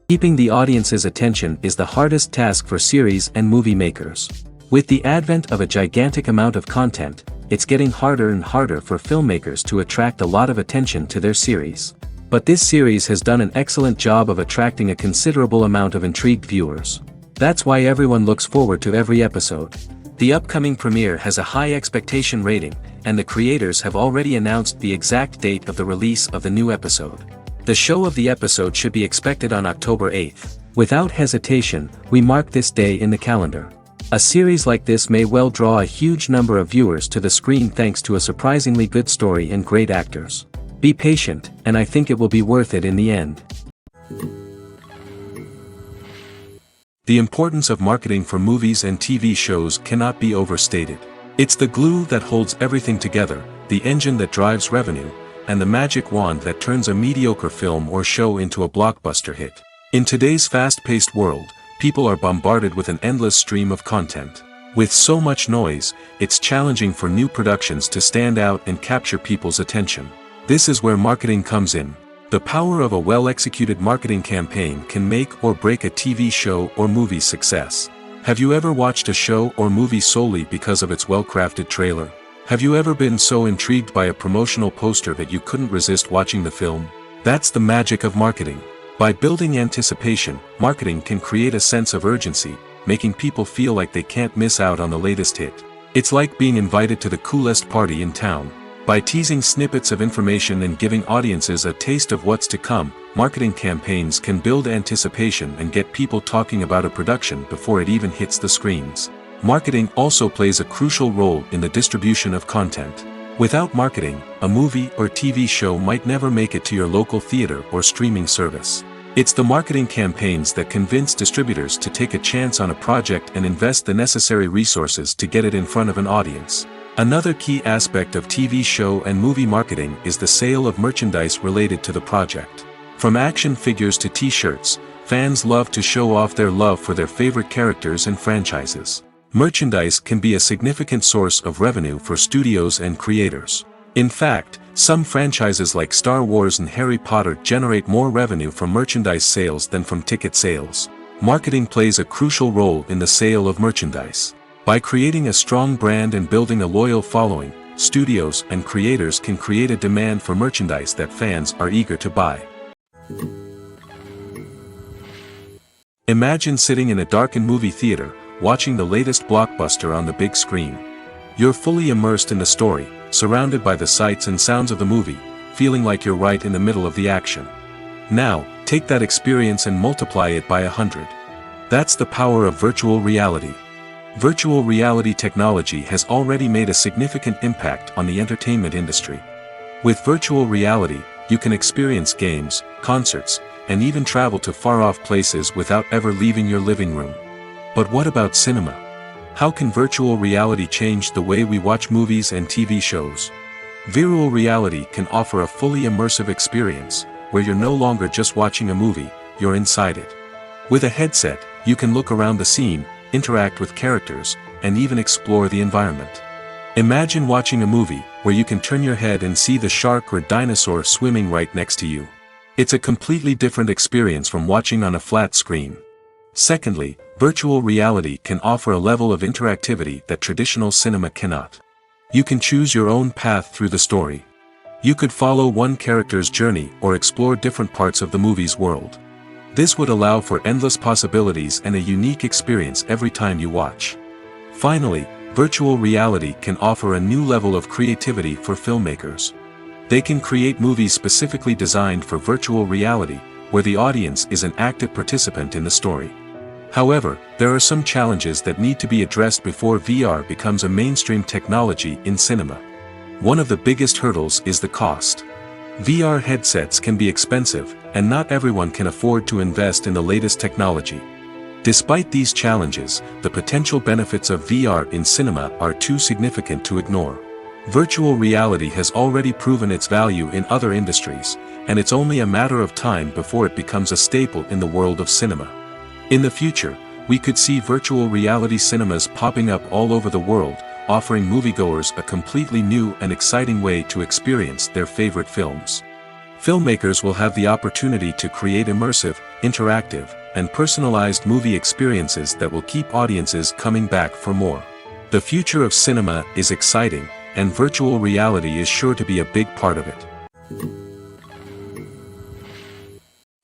Keeping the audience's attention is the hardest task for series and movie makers. With the advent of a gigantic amount of content, it's getting harder and harder for filmmakers to attract a lot of attention to their series. But this series has done an excellent job of attracting a considerable amount of intrigued viewers. That's why everyone looks forward to every episode. The upcoming premiere has a high expectation rating, and the creators have already announced the exact date of the release of the new episode. The show of the episode should be expected on October 8th. Without hesitation, we mark this day in the calendar. A series like this may well draw a huge number of viewers to the screen thanks to a surprisingly good story and great actors. Be patient, and I think it will be worth it in the end. The importance of marketing for movies and TV shows cannot be overstated. It's the glue that holds everything together, the engine that drives revenue, and the magic wand that turns a mediocre film or show into a blockbuster hit. In today's fast-paced world, people are bombarded with an endless stream of content. With so much noise, it's challenging for new productions to stand out and capture people's attention. This is where marketing comes in. The power of a well-executed marketing campaign can make or break a TV show or movie's success. Have you ever watched a show or movie solely because of its well-crafted trailer? Have you ever been so intrigued by a promotional poster that you couldn't resist watching the film? That's the magic of marketing. By building anticipation, marketing can create a sense of urgency, making people feel like they can't miss out on the latest hit. It's like being invited to the coolest party in town. By teasing snippets of information and giving audiences a taste of what's to come, marketing campaigns can build anticipation and get people talking about a production before it even hits the screens. Marketing also plays a crucial role in the distribution of content. Without marketing, a movie or TV show might never make it to your local theater or streaming service. It's the marketing campaigns that convince distributors to take a chance on a project and invest the necessary resources to get it in front of an audience. Another key aspect of TV show and movie marketing is the sale of merchandise related to the project. From action figures to t-shirts, fans love to show off their love for their favorite characters and franchises. Merchandise can be a significant source of revenue for studios and creators. In fact, some franchises like Star Wars and Harry Potter generate more revenue from merchandise sales than from ticket sales. Marketing plays a crucial role in the sale of merchandise. By creating a strong brand and building a loyal following, studios and creators can create a demand for merchandise that fans are eager to buy. Imagine sitting in a darkened movie theater, watching the latest blockbuster on the big screen. You're fully immersed in the story, surrounded by the sights and sounds of the movie, feeling like you're right in the middle of the action. Now, take that experience and multiply it by 100. That's the power of virtual reality. Virtual reality technology has already made a significant impact on the entertainment industry. With virtual reality, you can experience games, concerts, and even travel to far-off places without ever leaving your living room. But what about cinema? How can virtual reality change the way we watch movies and TV shows? Virtual reality can offer a fully immersive experience, where you're no longer just watching a movie, you're inside it. With a headset, you can look around the scene, interact with characters, and even explore the environment. Imagine watching a movie, where you can turn your head and see the shark or dinosaur swimming right next to you. It's a completely different experience from watching on a flat screen. Secondly, virtual reality can offer a level of interactivity that traditional cinema cannot. You can choose your own path through the story. You could follow one character's journey or explore different parts of the movie's world. This would allow for endless possibilities and a unique experience every time you watch. Finally, virtual reality can offer a new level of creativity for filmmakers. They can create movies specifically designed for virtual reality, where the audience is an active participant in the story. However, there are some challenges that need to be addressed before VR becomes a mainstream technology in cinema. One of the biggest hurdles is the cost. VR headsets can be expensive, and not everyone can afford to invest in the latest technology. Despite these challenges, the potential benefits of VR in cinema are too significant to ignore. Virtual reality has already proven its value in other industries, and it's only a matter of time before it becomes a staple in the world of cinema. In the future, we could see virtual reality cinemas popping up all over the world, offering moviegoers a completely new and exciting way to experience their favorite films. Filmmakers will have the opportunity to create immersive, interactive, and personalized movie experiences that will keep audiences coming back for more. The future of cinema is exciting, and virtual reality is sure to be a big part of it.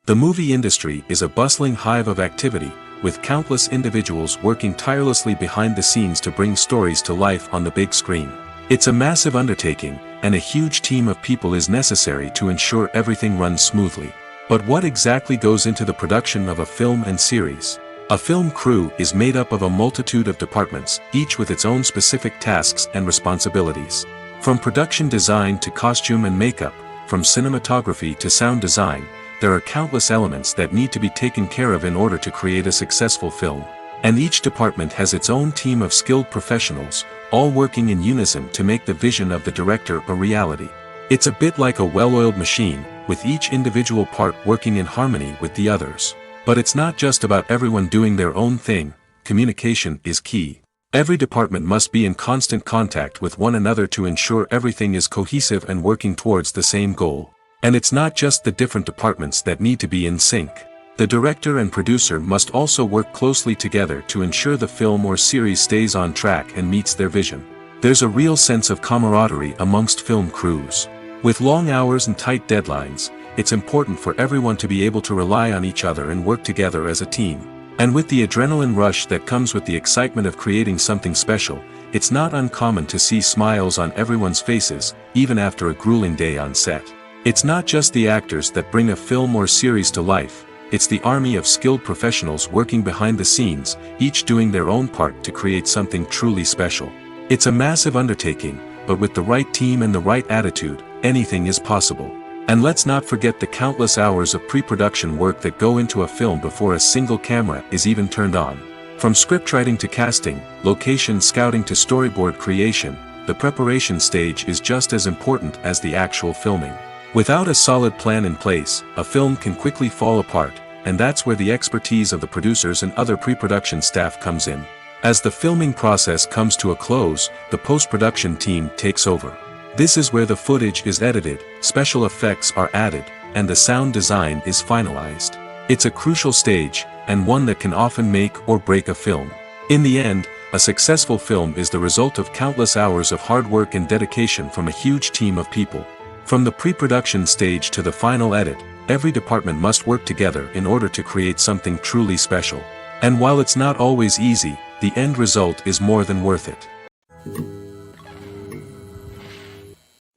The movie industry is a bustling hive of activity, with countless individuals working tirelessly behind the scenes to bring stories to life on the big screen. It's a massive undertaking, and a huge team of people is necessary to ensure everything runs smoothly. But what exactly goes into the production of a film and series? A film crew is made up of a multitude of departments, each with its own specific tasks and responsibilities. From production design to costume and makeup, from cinematography to sound design, there are countless elements that need to be taken care of in order to create a successful film. And each department has its own team of skilled professionals, all working in unison to make the vision of the director a reality. It's a bit like a well-oiled machine, with each individual part working in harmony with the others. But it's not just about everyone doing their own thing. Communication is key. Every department must be in constant contact with one another to ensure everything is cohesive and working towards the same goal. And it's not just the different departments that need to be in sync. The director and producer must also work closely together to ensure the film or series stays on track and meets their vision. There's a real sense of camaraderie amongst film crews. With long hours and tight deadlines, it's important for everyone to be able to rely on each other and work together as a team. And with the adrenaline rush that comes with the excitement of creating something special, it's not uncommon to see smiles on everyone's faces, even after a grueling day on set. It's not just the actors that bring a film or series to life, it's the army of skilled professionals working behind the scenes, each doing their own part to create something truly special. It's a massive undertaking, but with the right team and the right attitude, anything is possible. And let's not forget the countless hours of pre-production work that go into a film before a single camera is even turned on. From scriptwriting to casting, location scouting to storyboard creation, the preparation stage is just as important as the actual filming. Without a solid plan in place, a film can quickly fall apart, and that's where the expertise of the producers and other pre-production staff comes in. As the filming process comes to a close, the post-production team takes over. This is where the footage is edited, special effects are added, and the sound design is finalized. It's a crucial stage, and one that can often make or break a film. In the end, a successful film is the result of countless hours of hard work and dedication from a huge team of people. From the pre-production stage to the final edit, every department must work together in order to create something truly special. And while it's not always easy, the end result is more than worth it.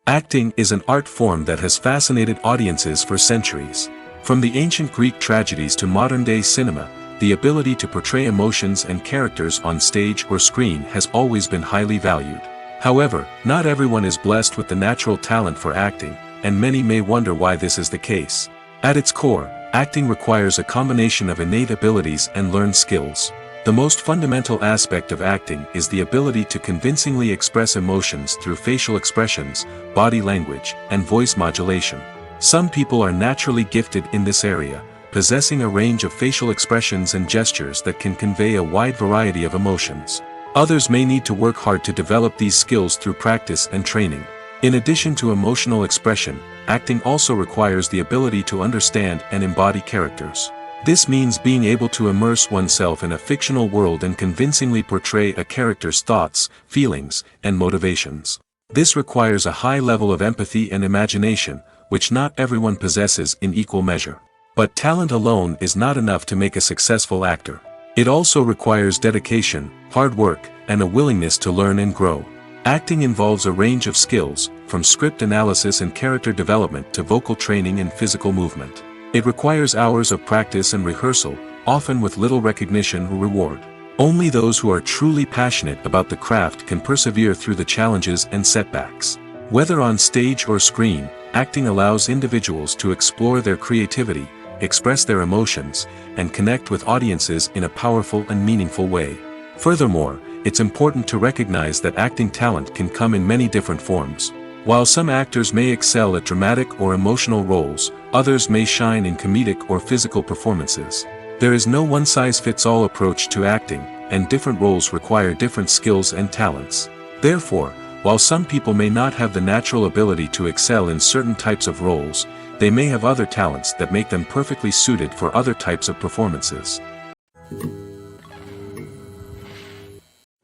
Acting is an art form that has fascinated audiences for centuries. From the ancient Greek tragedies to modern-day cinema, the ability to portray emotions and characters on stage or screen has always been highly valued. However, not everyone is blessed with the natural talent for acting, and many may wonder why this is the case. At its core, acting requires a combination of innate abilities and learned skills. The most fundamental aspect of acting is the ability to convincingly express emotions through facial expressions, body language, and voice modulation. Some people are naturally gifted in this area, possessing a range of facial expressions and gestures that can convey a wide variety of emotions. Others may need to work hard to develop these skills through practice and training. In addition to emotional expression, acting also requires the ability to understand and embody characters. This means being able to immerse oneself in a fictional world and convincingly portray a character's thoughts, feelings, and motivations. This requires a high level of empathy and imagination, which not everyone possesses in equal measure. But talent alone is not enough to make a successful actor. It also requires dedication, hard work, and a willingness to learn and grow. Acting involves a range of skills, from script analysis and character development to vocal training and physical movement. It requires hours of practice and rehearsal, often with little recognition or reward. Only those who are truly passionate about the craft can persevere through the challenges and setbacks. Whether on stage or screen, acting allows individuals to explore their creativity, express their emotions, and connect with audiences in a powerful and meaningful way. Furthermore, it's important to recognize that acting talent can come in many different forms. While some actors may excel at dramatic or emotional roles, others may shine in comedic or physical performances. There is no one-size-fits-all approach to acting, and different roles require different skills and talents. Therefore, while some people may not have the natural ability to excel in certain types of roles, they may have other talents that make them perfectly suited for other types of performances.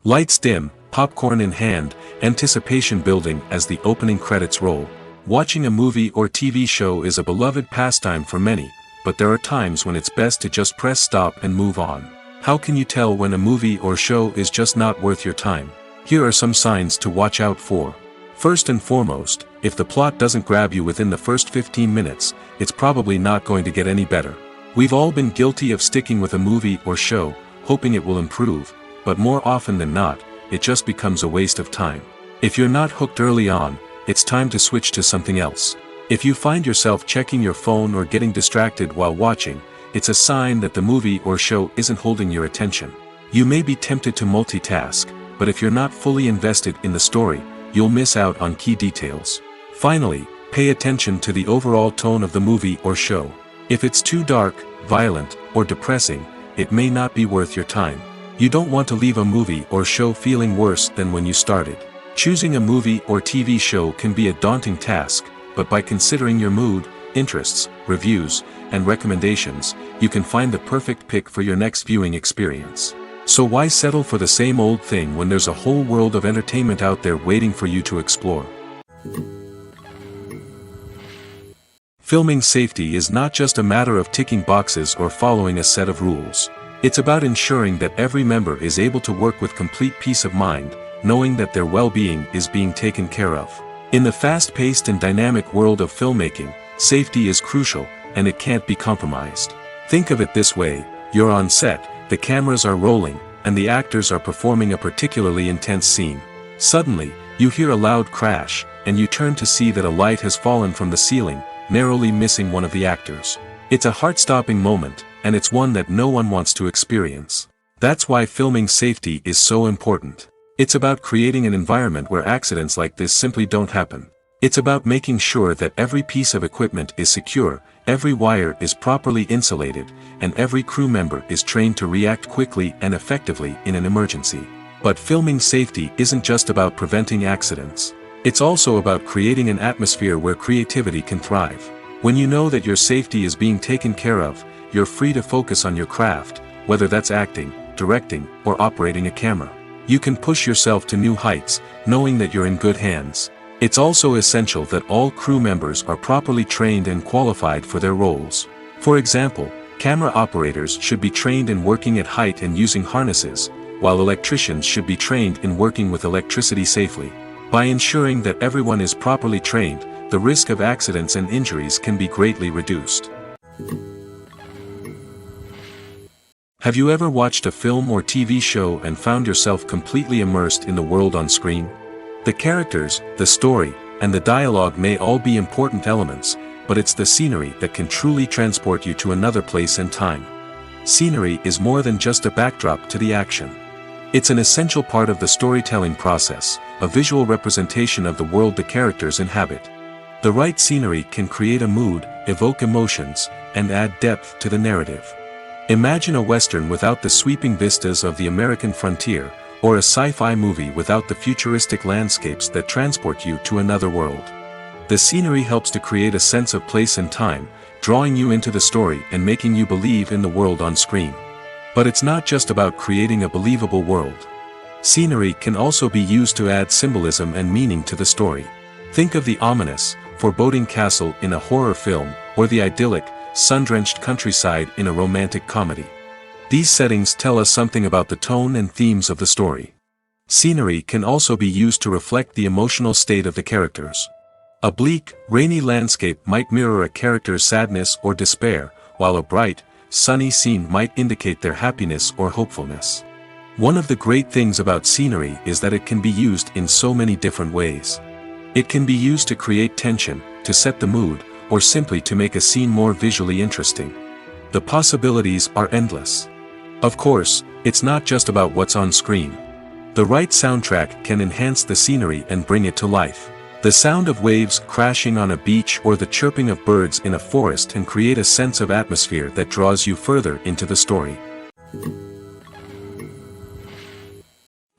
Lights dim, popcorn in hand, anticipation building as the opening credits roll. Watching a movie or TV show is a beloved pastime for many, but there are times when it's best to just press stop and move on. How can you tell when a movie or show is just not worth your time? Here are some signs to watch out for. First and foremost, if the plot doesn't grab you within the first 15 minutes, it's probably not going to get any better. We've all been guilty of sticking with a movie or show, hoping it will improve, but more often than not, it just becomes a waste of time. If you're not hooked early on, it's time to switch to something else. If you find yourself checking your phone or getting distracted while watching, it's a sign that the movie or show isn't holding your attention. You may be tempted to multitask, but if you're not fully invested in the story, you'll miss out on key details. Finally, pay attention to the overall tone of the movie or show. If it's too dark, violent, or depressing, it may not be worth your time. You don't want to leave a movie or show feeling worse than when you started. Choosing a movie or TV show can be a daunting task, but by considering your mood, interests, reviews, and recommendations, you can find the perfect pick for your next viewing experience. So why settle for the same old thing when there's a whole world of entertainment out there waiting for you to explore? Filming safety is not just a matter of ticking boxes or following a set of rules. It's about ensuring that every member is able to work with complete peace of mind, knowing that their well-being is being taken care of. In the fast-paced and dynamic world of filmmaking, safety is crucial, and it can't be compromised. Think of it this way: you're on set, the cameras are rolling, and the actors are performing a particularly intense scene. Suddenly, you hear a loud crash, and you turn to see that a light has fallen from the ceiling, narrowly missing one of the actors. It's a heart-stopping moment, and it's one that no one wants to experience. That's why filming safety is so important. It's about creating an environment where accidents like this simply don't happen. It's about making sure that every piece of equipment is secure, every wire is properly insulated, and every crew member is trained to react quickly and effectively in an emergency. But filming safety isn't just about preventing accidents. It's also about creating an atmosphere where creativity can thrive. When you know that your safety is being taken care of, you're free to focus on your craft, whether that's acting, directing, or operating a camera. You can push yourself to new heights, knowing that you're in good hands. It's also essential that all crew members are properly trained and qualified for their roles. For example, camera operators should be trained in working at height and using harnesses, while electricians should be trained in working with electricity safely. By ensuring that everyone is properly trained, the risk of accidents and injuries can be greatly reduced. Have you ever watched a film or TV show and found yourself completely immersed in the world on screen? The characters, the story, and the dialogue may all be important elements, but it's the scenery that can truly transport you to another place and time. Scenery is more than just a backdrop to the action. It's an essential part of the storytelling process, a visual representation of the world the characters inhabit. The right scenery can create a mood, evoke emotions, and add depth to the narrative. Imagine a Western without the sweeping vistas of the American frontier, or a sci-fi movie without the futuristic landscapes that transport you to another world. The scenery helps to create a sense of place and time, drawing you into the story and making you believe in the world on screen. But it's not just about creating a believable world. Scenery can also be used to add symbolism and meaning to the story. Think of the ominous, foreboding castle in a horror film, or the idyllic, sun-drenched countryside in a romantic comedy. These settings tell us something about the tone and themes of the story. Scenery can also be used to reflect the emotional state of the characters. A bleak, rainy landscape might mirror a character's sadness or despair, while a bright, sunny scene might indicate their happiness or hopefulness. One of the great things about scenery is that it can be used in so many different ways. It can be used to create tension, to set the mood, or simply to make a scene more visually interesting. The possibilities are endless. Of course, it's not just about what's on screen. The right soundtrack can enhance the scenery and bring it to life. The sound of waves crashing on a beach or the chirping of birds in a forest can create a sense of atmosphere that draws you further into the story.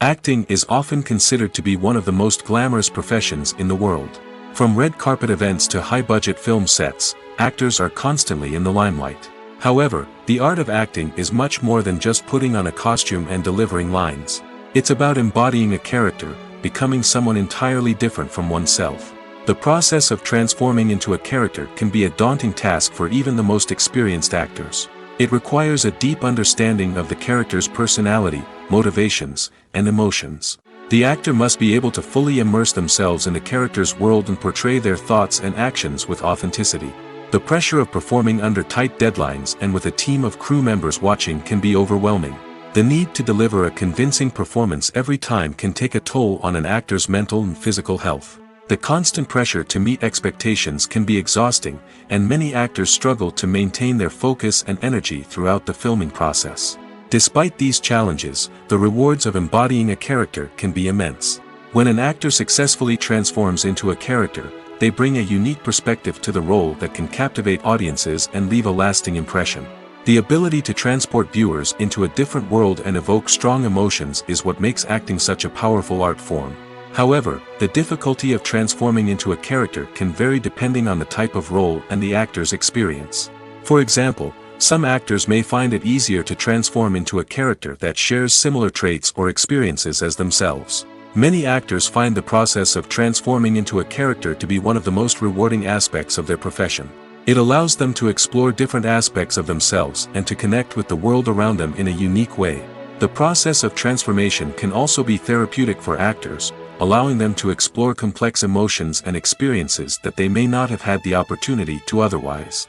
Acting is often considered to be one of the most glamorous professions in the world. From red carpet events to high-budget film sets, actors are constantly in the limelight. However, the art of acting is much more than just putting on a costume and delivering lines. It's about embodying a character, becoming someone entirely different from oneself. The process of transforming into a character can be a daunting task for even the most experienced actors. It requires a deep understanding of the character's personality, motivations, and emotions. The actor must be able to fully immerse themselves in the character's world and portray their thoughts and actions with authenticity. The pressure of performing under tight deadlines and with a team of crew members watching can be overwhelming. The need to deliver a convincing performance every time can take a toll on an actor's mental and physical health. The constant pressure to meet expectations can be exhausting, and many actors struggle to maintain their focus and energy throughout the filming process. Despite these challenges, the rewards of embodying a character can be immense. When an actor successfully transforms into a character, they bring a unique perspective to the role that can captivate audiences and leave a lasting impression. The ability to transport viewers into a different world and evoke strong emotions is what makes acting such a powerful art form. However, the difficulty of transforming into a character can vary depending on the type of role and the actor's experience. For example, some actors may find it easier to transform into a character that shares similar traits or experiences as themselves. Many actors find the process of transforming into a character to be one of the most rewarding aspects of their profession. It allows them to explore different aspects of themselves and to connect with the world around them in a unique way. The process of transformation can also be therapeutic for actors, allowing them to explore complex emotions and experiences that they may not have had the opportunity to otherwise.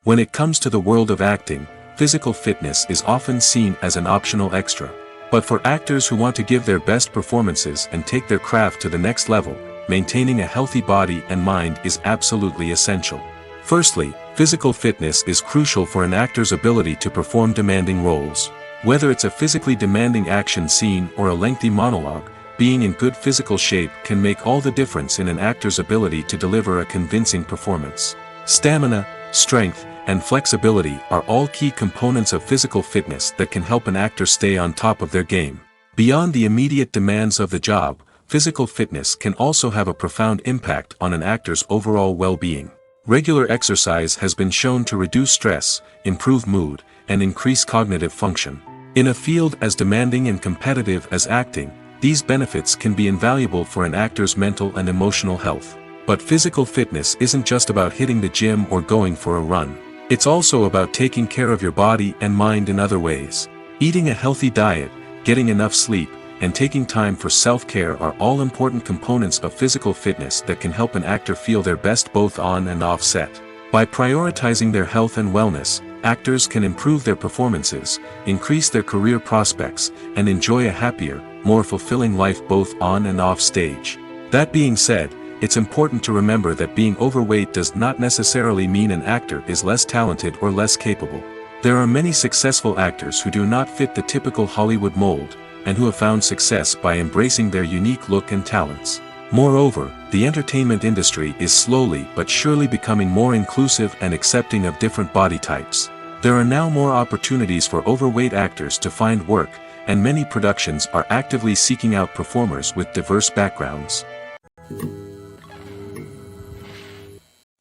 When it comes to the world of acting, physical fitness is often seen as an optional extra. But for actors who want to give their best performances and take their craft to the next level, maintaining a healthy body and mind is absolutely essential. Firstly, physical fitness is crucial for an actor's ability to perform demanding roles. Whether it's a physically demanding action scene or a lengthy monologue, being in good physical shape can make all the difference in an actor's ability to deliver a convincing performance. Stamina, strength, and flexibility are all key components of physical fitness that can help an actor stay on top of their game. Beyond the immediate demands of the job, physical fitness can also have a profound impact on an actor's overall well-being. Regular exercise has been shown to reduce stress, improve mood, and increase cognitive function. In a field as demanding and competitive as acting, these benefits can be invaluable for an actor's mental and emotional health. But physical fitness isn't just about hitting the gym or going for a run. It's also about taking care of your body and mind in other ways. Eating a healthy diet, getting enough sleep, and taking time for self-care are all important components of physical fitness that can help an actor feel their best both on and off set. By prioritizing their health and wellness, actors can improve their performances, increase their career prospects, and enjoy a happier, more fulfilling life both on and off stage. That being said, it's important to remember that being overweight does not necessarily mean an actor is less talented or less capable. There are many successful actors who do not fit the typical Hollywood mold, and who have found success by embracing their unique look and talents. Moreover, the entertainment industry is slowly but surely becoming more inclusive and accepting of different body types. There are now more opportunities for overweight actors to find work, and many productions are actively seeking out performers with diverse backgrounds.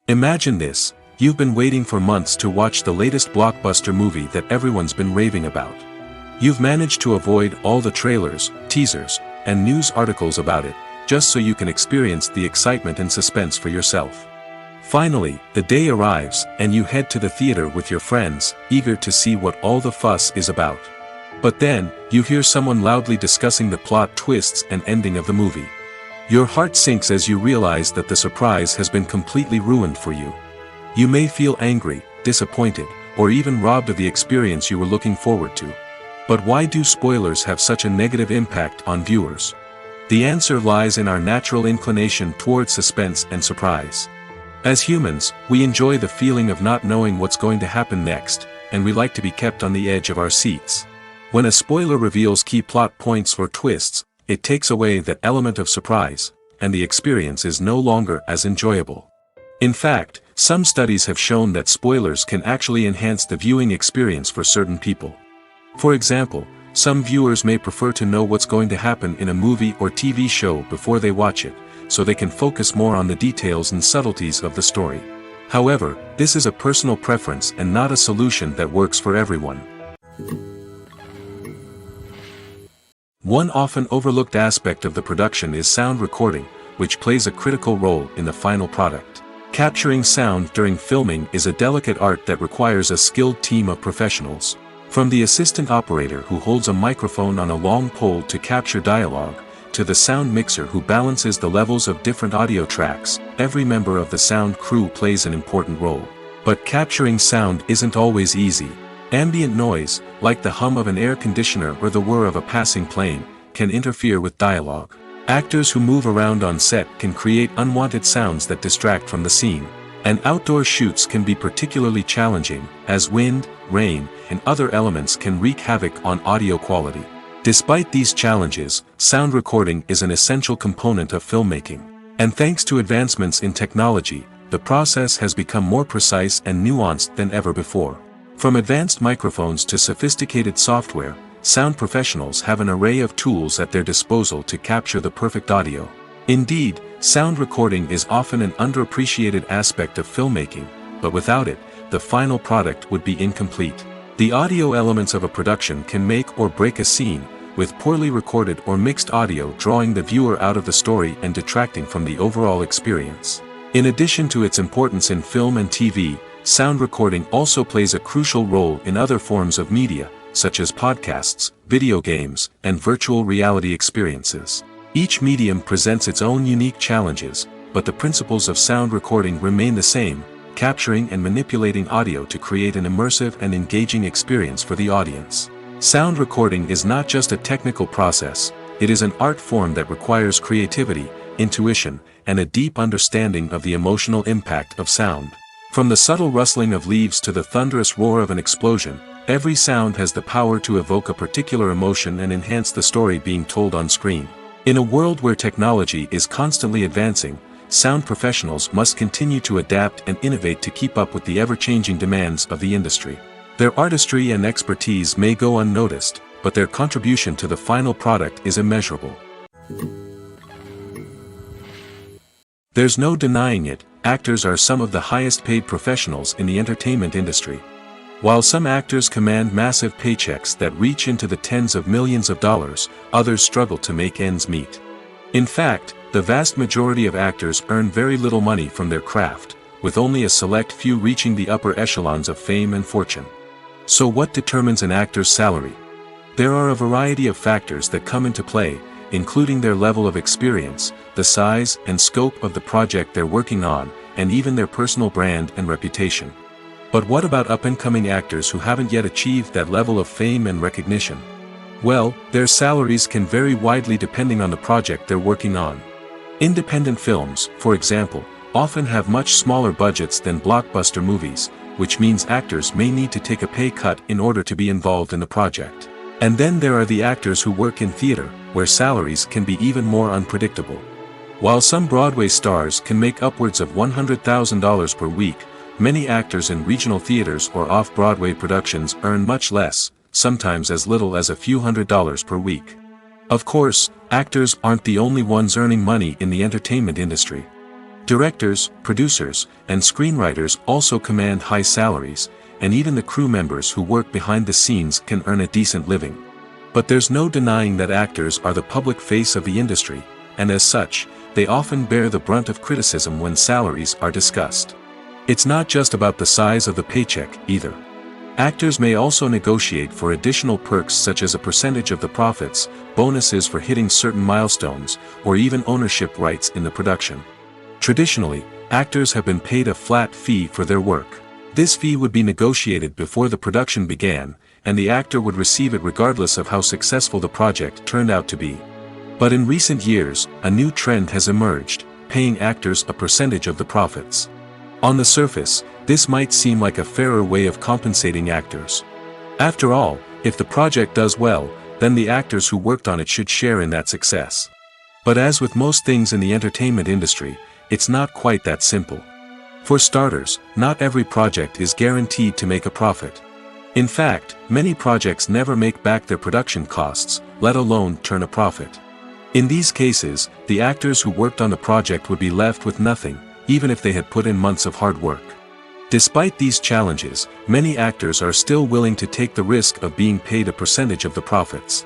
Imagine this: you've been waiting for months to watch the latest blockbuster movie that everyone's been raving about. You've managed to avoid all the trailers, teasers, and news articles about it, just so you can experience the excitement and suspense for yourself. Finally, the day arrives, and you head to the theater with your friends, eager to see what all the fuss is about. But then, you hear someone loudly discussing the plot twists and ending of the movie. Your heart sinks as you realize that the surprise has been completely ruined for you. You may feel angry, disappointed, or even robbed of the experience you were looking forward to. But why do spoilers have such a negative impact on viewers? The answer lies in our natural inclination toward suspense and surprise. As humans, we enjoy the feeling of not knowing what's going to happen next, and we like to be kept on the edge of our seats. When a spoiler reveals key plot points or twists, it takes away that element of surprise, and the experience is no longer as enjoyable. In fact, some studies have shown that spoilers can actually enhance the viewing experience for certain people. For example, some viewers may prefer to know what's going to happen in a movie or TV show before they watch it, so they can focus more on the details and subtleties of the story. However, this is a personal preference and not a solution that works for everyone. One often overlooked aspect of the production is sound recording, which plays a critical role in the final product. Capturing sound during filming is a delicate art that requires a skilled team of professionals. From the assistant operator who holds a microphone on a long pole to capture dialogue, to the sound mixer who balances the levels of different audio tracks, every member of the sound crew plays an important role. But capturing sound isn't always easy. Ambient noise, like the hum of an air conditioner or the whir of a passing plane, can interfere with dialogue. Actors who move around on set can create unwanted sounds that distract from the scene. And outdoor shoots can be particularly challenging, as wind, rain, and other elements can wreak havoc on audio quality. Despite these challenges, sound recording is an essential component of filmmaking. And thanks to advancements in technology, the process has become more precise and nuanced than ever before. From advanced microphones to sophisticated software, sound professionals have an array of tools at their disposal to capture the perfect audio. Indeed, sound recording is often an underappreciated aspect of filmmaking, but without it, the final product would be incomplete. The audio elements of a production can make or break a scene, with poorly recorded or mixed audio drawing the viewer out of the story and detracting from the overall experience. In addition to its importance in film and TV, sound recording also plays a crucial role in other forms of media, such as podcasts, video games, and virtual reality experiences. Each medium presents its own unique challenges, but the principles of sound recording remain the same, capturing and manipulating audio to create an immersive and engaging experience for the audience. Sound recording is not just a technical process, it is an art form that requires creativity, intuition, and a deep understanding of the emotional impact of sound. From the subtle rustling of leaves to the thunderous roar of an explosion, every sound has the power to evoke a particular emotion and enhance the story being told on screen. In a world where technology is constantly advancing, sound professionals must continue to adapt and innovate to keep up with the ever-changing demands of the industry. Their artistry and expertise may go unnoticed, but their contribution to the final product is immeasurable. There's no denying it, actors are some of the highest-paid professionals in the entertainment industry. While some actors command massive paychecks that reach into the tens of millions of dollars, others struggle to make ends meet. In fact, the vast majority of actors earn very little money from their craft, with only a select few reaching the upper echelons of fame and fortune. So what determines an actor's salary? There are a variety of factors that come into play, including their level of experience, the size and scope of the project they're working on, and even their personal brand and reputation. But what about up-and-coming actors who haven't yet achieved that level of fame and recognition? Well, their salaries can vary widely depending on the project they're working on. Independent films, for example, often have much smaller budgets than blockbuster movies, which means actors may need to take a pay cut in order to be involved in the project. And then there are the actors who work in theater, where salaries can be even more unpredictable. While some Broadway stars can make upwards of $100,000 per week, many actors in regional theaters or off-Broadway productions earn much less, sometimes as little as a few $100s per week. Of course, actors aren't the only ones earning money in the entertainment industry. Directors, producers, and screenwriters also command high salaries, and even the crew members who work behind the scenes can earn a decent living. But there's no denying that actors are the public face of the industry, and as such, they often bear the brunt of criticism when salaries are discussed. It's not just about the size of the paycheck, either. Actors may also negotiate for additional perks such as a percentage of the profits, bonuses for hitting certain milestones, or even ownership rights in the production. Traditionally, actors have been paid a flat fee for their work. This fee would be negotiated before the production began, and the actor would receive it regardless of how successful the project turned out to be. But in recent years, a new trend has emerged, paying actors a percentage of the profits. On the surface, this might seem like a fairer way of compensating actors. After all, if the project does well, then the actors who worked on it should share in that success. But as with most things in the entertainment industry, it's not quite that simple. For starters, not every project is guaranteed to make a profit. In fact, many projects never make back their production costs, let alone turn a profit. In these cases, the actors who worked on the project would be left with nothing, even if they had put in months of hard work. Despite these challenges, many actors are still willing to take the risk of being paid a percentage of the profits.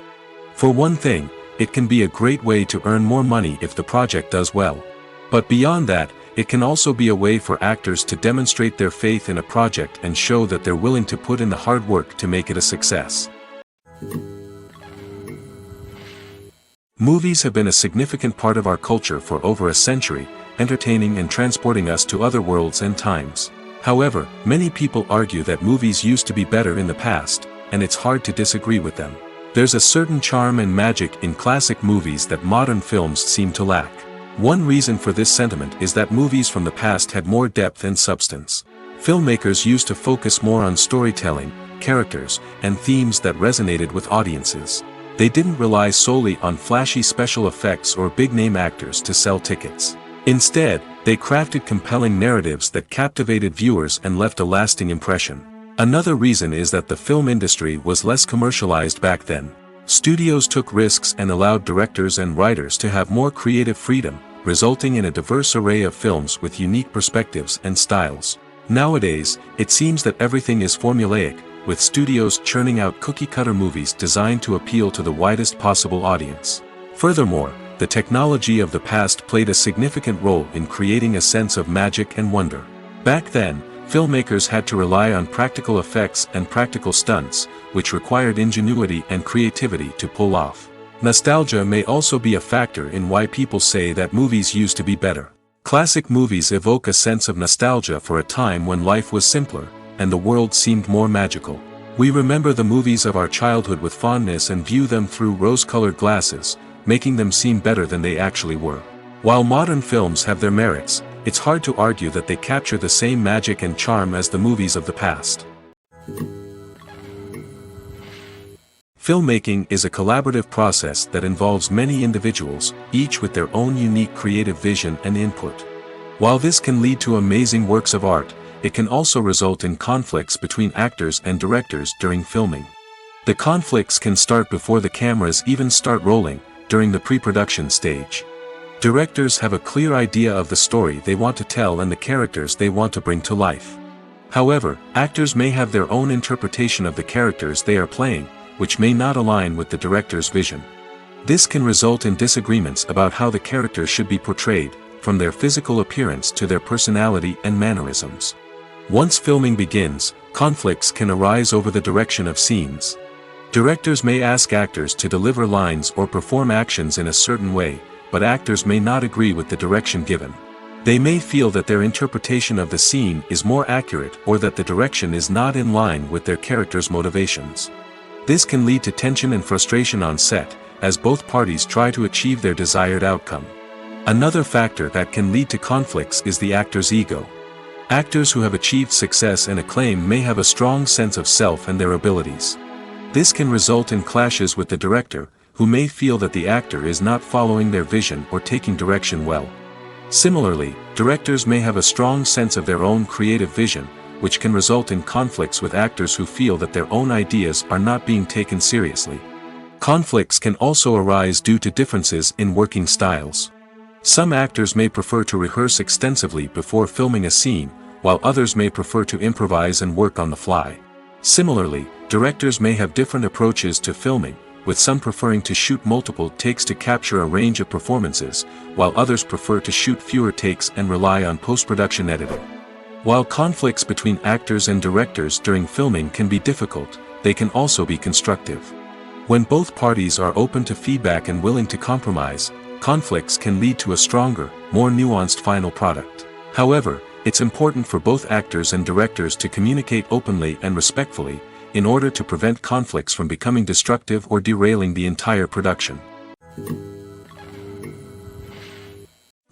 For one thing, it can be a great way to earn more money if the project does well. But beyond that, it can also be a way for actors to demonstrate their faith in a project and show that they're willing to put in the hard work to make it a success. Movies have been a significant part of our culture for over a century, entertaining and transporting us to other worlds and times. However, many people argue that movies used to be better in the past, and it's hard to disagree with them. There's a certain charm and magic in classic movies that modern films seem to lack. One reason for this sentiment is that movies from the past had more depth and substance. Filmmakers used to focus more on storytelling, characters, and themes that resonated with audiences. They didn't rely solely on flashy special effects or big-name actors to sell tickets. Instead, they crafted compelling narratives that captivated viewers and left a lasting impression. Another reason is that the film industry was less commercialized back then. Studios took risks and allowed directors and writers to have more creative freedom, resulting in a diverse array of films with unique perspectives and styles. Nowadays, it seems that everything is formulaic, with studios churning out cookie-cutter movies designed to appeal to the widest possible audience. Furthermore, the technology of the past played a significant role in creating a sense of magic and wonder. Back then, filmmakers had to rely on practical effects and practical stunts, which required ingenuity and creativity to pull off. Nostalgia may also be a factor in why people say that movies used to be better. Classic movies evoke a sense of nostalgia for a time when life was simpler, and the world seemed more magical. We remember the movies of our childhood with fondness and view them through rose-colored glasses, making them seem better than they actually were. While modern films have their merits, it's hard to argue that they capture the same magic and charm as the movies of the past. Filmmaking is a collaborative process that involves many individuals, each with their own unique creative vision and input. While this can lead to amazing works of art, it can also result in conflicts between actors and directors during filming. The conflicts can start before the cameras even start rolling, during the pre-production stage. Directors have a clear idea of the story they want to tell and the characters they want to bring to life. However, actors may have their own interpretation of the characters they are playing, which may not align with the director's vision. This can result in disagreements about how the characters should be portrayed, from their physical appearance to their personality and mannerisms. Once filming begins, conflicts can arise over the direction of scenes. Directors may ask actors to deliver lines or perform actions in a certain way, but actors may not agree with the direction given. They may feel that their interpretation of the scene is more accurate or that the direction is not in line with their character's motivations. This can lead to tension and frustration on set, as both parties try to achieve their desired outcome. Another factor that can lead to conflicts is the actor's ego. Actors who have achieved success and acclaim may have a strong sense of self and their abilities. This can result in clashes with the director, who may feel that the actor is not following their vision or taking direction well. Similarly, directors may have a strong sense of their own creative vision, which can result in conflicts with actors who feel that their own ideas are not being taken seriously. Conflicts can also arise due to differences in working styles. Some actors may prefer to rehearse extensively before filming a scene, while others may prefer to improvise and work on the fly. Similarly, directors may have different approaches to filming, with some preferring to shoot multiple takes to capture a range of performances, while others prefer to shoot fewer takes and rely on post-production editing. While conflicts between actors and directors during filming can be difficult, they can also be constructive. When both parties are open to feedback and willing to compromise, conflicts can lead to a stronger, more nuanced final product. However, it's important for both actors and directors to communicate openly and respectfully, in order to prevent conflicts from becoming destructive or derailing the entire production.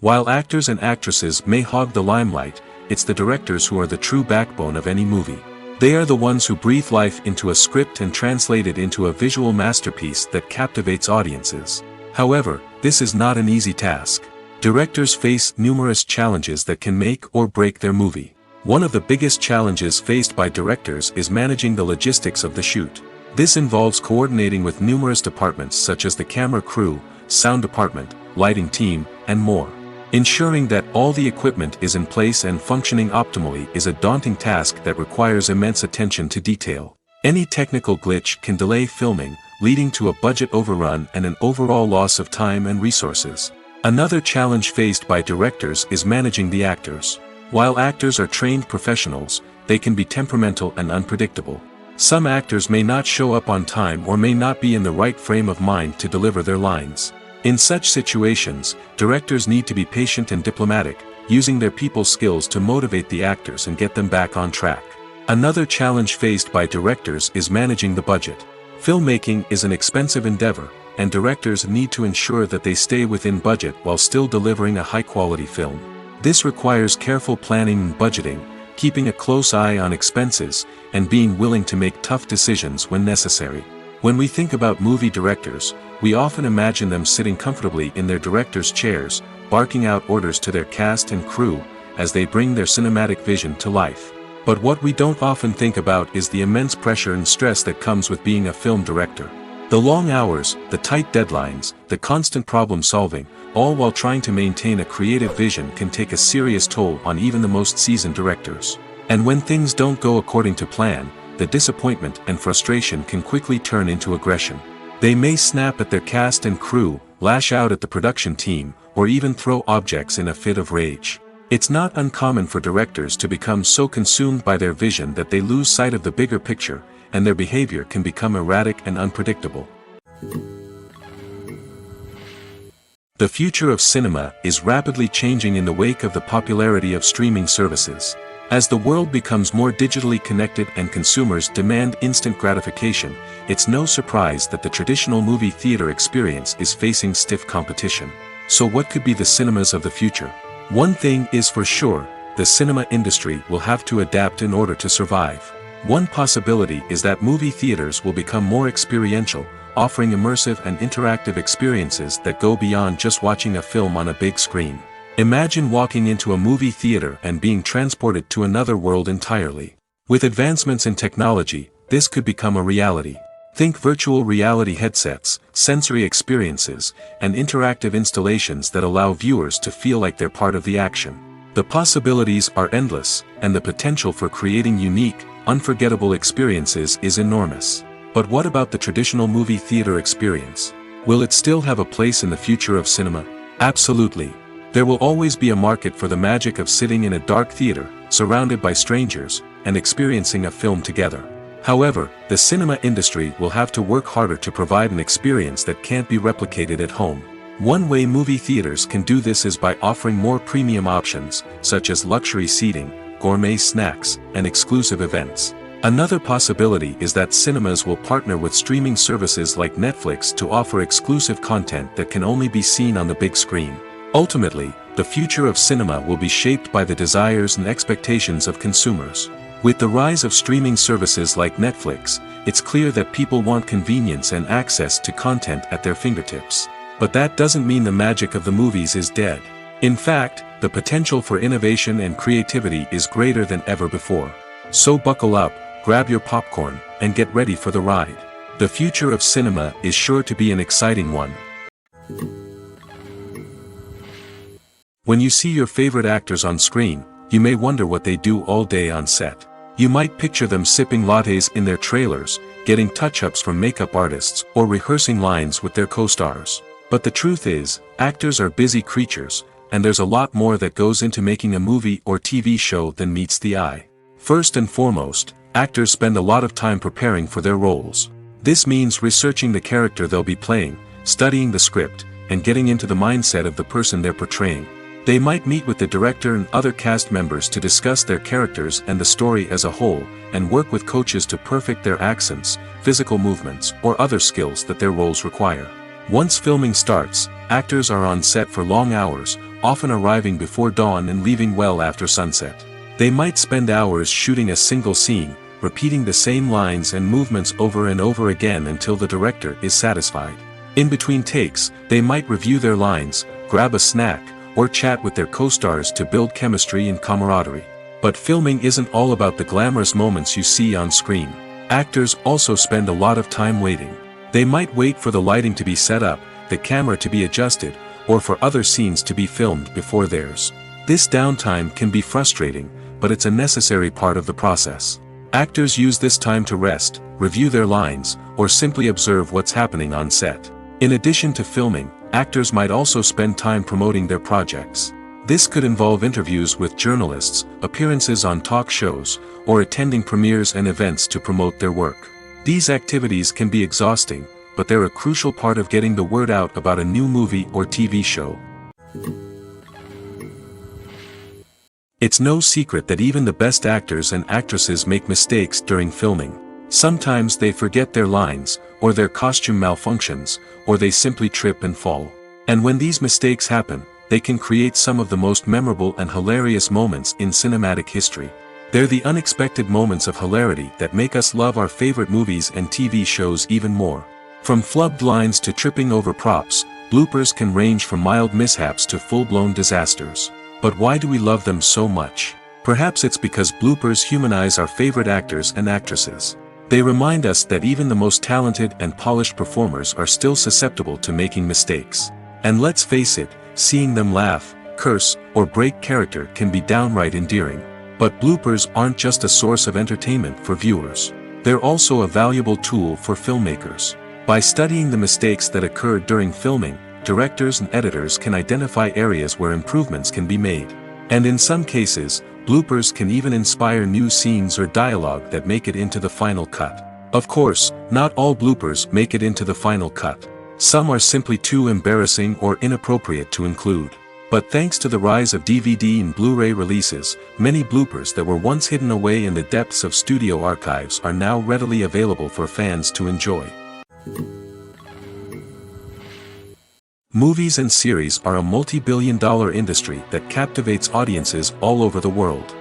While actors and actresses may hog the limelight, it's the directors who are the true backbone of any movie. They are the ones who breathe life into a script and translate it into a visual masterpiece that captivates audiences. However, this is not an easy task. Directors face numerous challenges that can make or break their movie. One of the biggest challenges faced by directors is managing the logistics of the shoot. This involves coordinating with numerous departments such as the camera crew, sound department, lighting team, and more. Ensuring that all the equipment is in place and functioning optimally is a daunting task that requires immense attention to detail. Any technical glitch can delay filming, leading to a budget overrun and an overall loss of time and resources. Another challenge faced by directors is managing the actors. While actors are trained professionals, they can be temperamental and unpredictable. Some actors may not show up on time or may not be in the right frame of mind to deliver their lines. In such situations, directors need to be patient and diplomatic, using their people skills to motivate the actors and get them back on track. Another challenge faced by directors is managing the budget. Filmmaking is an expensive endeavor, and directors need to ensure that they stay within budget while still delivering a high-quality film. This requires careful planning and budgeting, keeping a close eye on expenses, and being willing to make tough decisions when necessary. When we think about movie directors, we often imagine them sitting comfortably in their director's chairs, barking out orders to their cast and crew, as they bring their cinematic vision to life. But what we don't often think about is the immense pressure and stress that comes with being a film director. The long hours, the tight deadlines, the constant problem solving, all while trying to maintain a creative vision can take a serious toll on even the most seasoned directors. And when things don't go according to plan, the disappointment and frustration can quickly turn into aggression. They may snap at their cast and crew, lash out at the production team, or even throw objects in a fit of rage. It's not uncommon for directors to become so consumed by their vision that they lose sight of the bigger picture, and their behavior can become erratic and unpredictable. The future of cinema is rapidly changing in the wake of the popularity of streaming services. As the world becomes more digitally connected and consumers demand instant gratification, it's no surprise that the traditional movie theater experience is facing stiff competition. So what could be the cinemas of the future? One thing is for sure, the cinema industry will have to adapt in order to survive. One possibility is that movie theaters will become more experiential, offering immersive and interactive experiences that go beyond just watching a film on a big screen. Imagine walking into a movie theater and being transported to another world entirely. With advancements in technology, this could become a reality. Think virtual reality headsets, sensory experiences, and interactive installations that allow viewers to feel like they're part of the action. The possibilities are endless, and the potential for creating unique, unforgettable experiences is enormous. But what about the traditional movie theater experience? Will it still have a place in the future of cinema? Absolutely. There will always be a market for the magic of sitting in a dark theater, surrounded by strangers, and experiencing a film together. However, the cinema industry will have to work harder to provide an experience that can't be replicated at home. One way movie theaters can do this is by offering more premium options, such as luxury seating, gourmet snacks, and exclusive events. Another possibility is that cinemas will partner with streaming services like Netflix to offer exclusive content that can only be seen on the big screen. Ultimately, the future of cinema will be shaped by the desires and expectations of consumers. With the rise of streaming services like Netflix, it's clear that people want convenience and access to content at their fingertips. But that doesn't mean the magic of the movies is dead. In fact, the potential for innovation and creativity is greater than ever before. So buckle up, grab your popcorn, and get ready for the ride. The future of cinema is sure to be an exciting one. When you see your favorite actors on screen, you may wonder what they do all day on set. You might picture them sipping lattes in their trailers, getting touch-ups from makeup artists, or rehearsing lines with their co-stars. But the truth is, actors are busy creatures, and there's a lot more that goes into making a movie or TV show than meets the eye. First and foremost, actors spend a lot of time preparing for their roles. This means researching the character they'll be playing, studying the script, and getting into the mindset of the person they're portraying. They might meet with the director and other cast members to discuss their characters and the story as a whole, and work with coaches to perfect their accents, physical movements, or other skills that their roles require. Once filming starts, actors are on set for long hours, often arriving before dawn and leaving well after sunset. They might spend hours shooting a single scene, repeating the same lines and movements over and over again until the director is satisfied. In between takes, they might review their lines, grab a snack, or chat with their co-stars to build chemistry and camaraderie. But filming isn't all about the glamorous moments you see on screen. Actors also spend a lot of time waiting. They might wait for the lighting to be set up, the camera to be adjusted, or for other scenes to be filmed before theirs. This downtime can be frustrating, but it's a necessary part of the process. Actors use this time to rest, review their lines, or simply observe what's happening on set. In addition to filming, actors might also spend time promoting their projects. This could involve interviews with journalists, appearances on talk shows, or attending premieres and events to promote their work. These activities can be exhausting, but they're a crucial part of getting the word out about a new movie or TV show. It's no secret that even the best actors and actresses make mistakes during filming. Sometimes they forget their lines, or their costume malfunctions, or they simply trip and fall. And when these mistakes happen, they can create some of the most memorable and hilarious moments in cinematic history. They're the unexpected moments of hilarity that make us love our favorite movies and TV shows even more. From flubbed lines to tripping over props, bloopers can range from mild mishaps to full-blown disasters. But why do we love them so much? Perhaps it's because bloopers humanize our favorite actors and actresses. They remind us that even the most talented and polished performers are still susceptible to making mistakes. And let's face it, seeing them laugh, curse, or break character can be downright endearing. But bloopers aren't just a source of entertainment for viewers. They're also a valuable tool for filmmakers. By studying the mistakes that occurred during filming, directors and editors can identify areas where improvements can be made. And in some cases, bloopers can even inspire new scenes or dialogue that make it into the final cut. Of course, not all bloopers make it into the final cut. Some are simply too embarrassing or inappropriate to include. But thanks to the rise of DVD and Blu-ray releases, many bloopers that were once hidden away in the depths of studio archives are now readily available for fans to enjoy. Movies and series are a multi-billion-dollar industry that captivates audiences all over the world.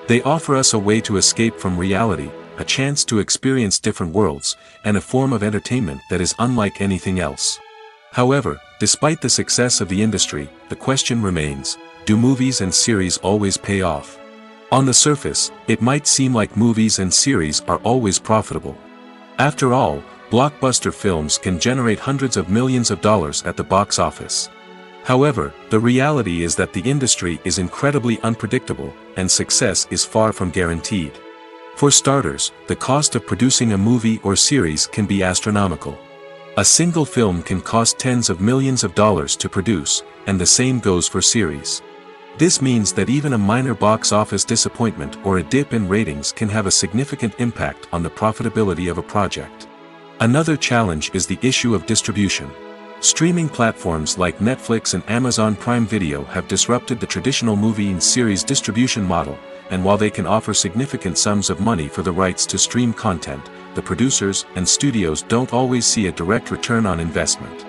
They offer us a way to escape from reality, a chance to experience different worlds, and a form of entertainment that is unlike anything else. However, despite the success of the industry, the question remains, do movies and series always pay off? On the surface, it might seem like movies and series are always profitable. After all, blockbuster films can generate hundreds of millions of dollars at the box office. However, the reality is that the industry is incredibly unpredictable, and success is far from guaranteed. For starters, the cost of producing a movie or series can be astronomical. A single film can cost tens of millions of dollars to produce, and the same goes for series. This means that even a minor box office disappointment or a dip in ratings can have a significant impact on the profitability of a project. Another challenge is the issue of distribution. Streaming platforms like Netflix and Amazon Prime Video have disrupted the traditional movie and series distribution model, and while they can offer significant sums of money for the rights to stream content, the producers and studios don't always see a direct return on investment.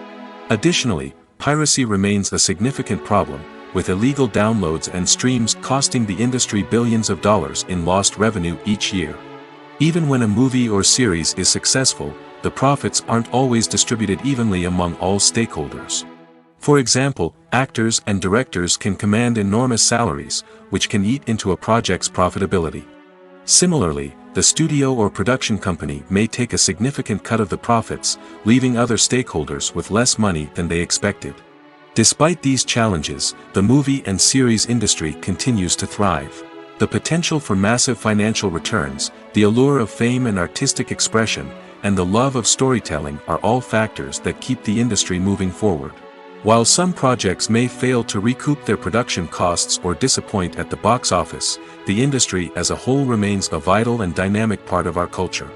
Additionally, piracy remains a significant problem, with illegal downloads and streams costing the industry billions of dollars in lost revenue each year. Even when a movie or series is successful, the profits aren't always distributed evenly among all stakeholders. For example, actors and directors can command enormous salaries, which can eat into a project's profitability. Similarly, the studio or production company may take a significant cut of the profits, leaving other stakeholders with less money than they expected. Despite these challenges, the movie and series industry continues to thrive. The potential for massive financial returns, the allure of fame and artistic expression, and the love of storytelling are all factors that keep the industry moving forward. While some projects may fail to recoup their production costs or disappoint at the box office, the industry as a whole remains a vital and dynamic part of our culture.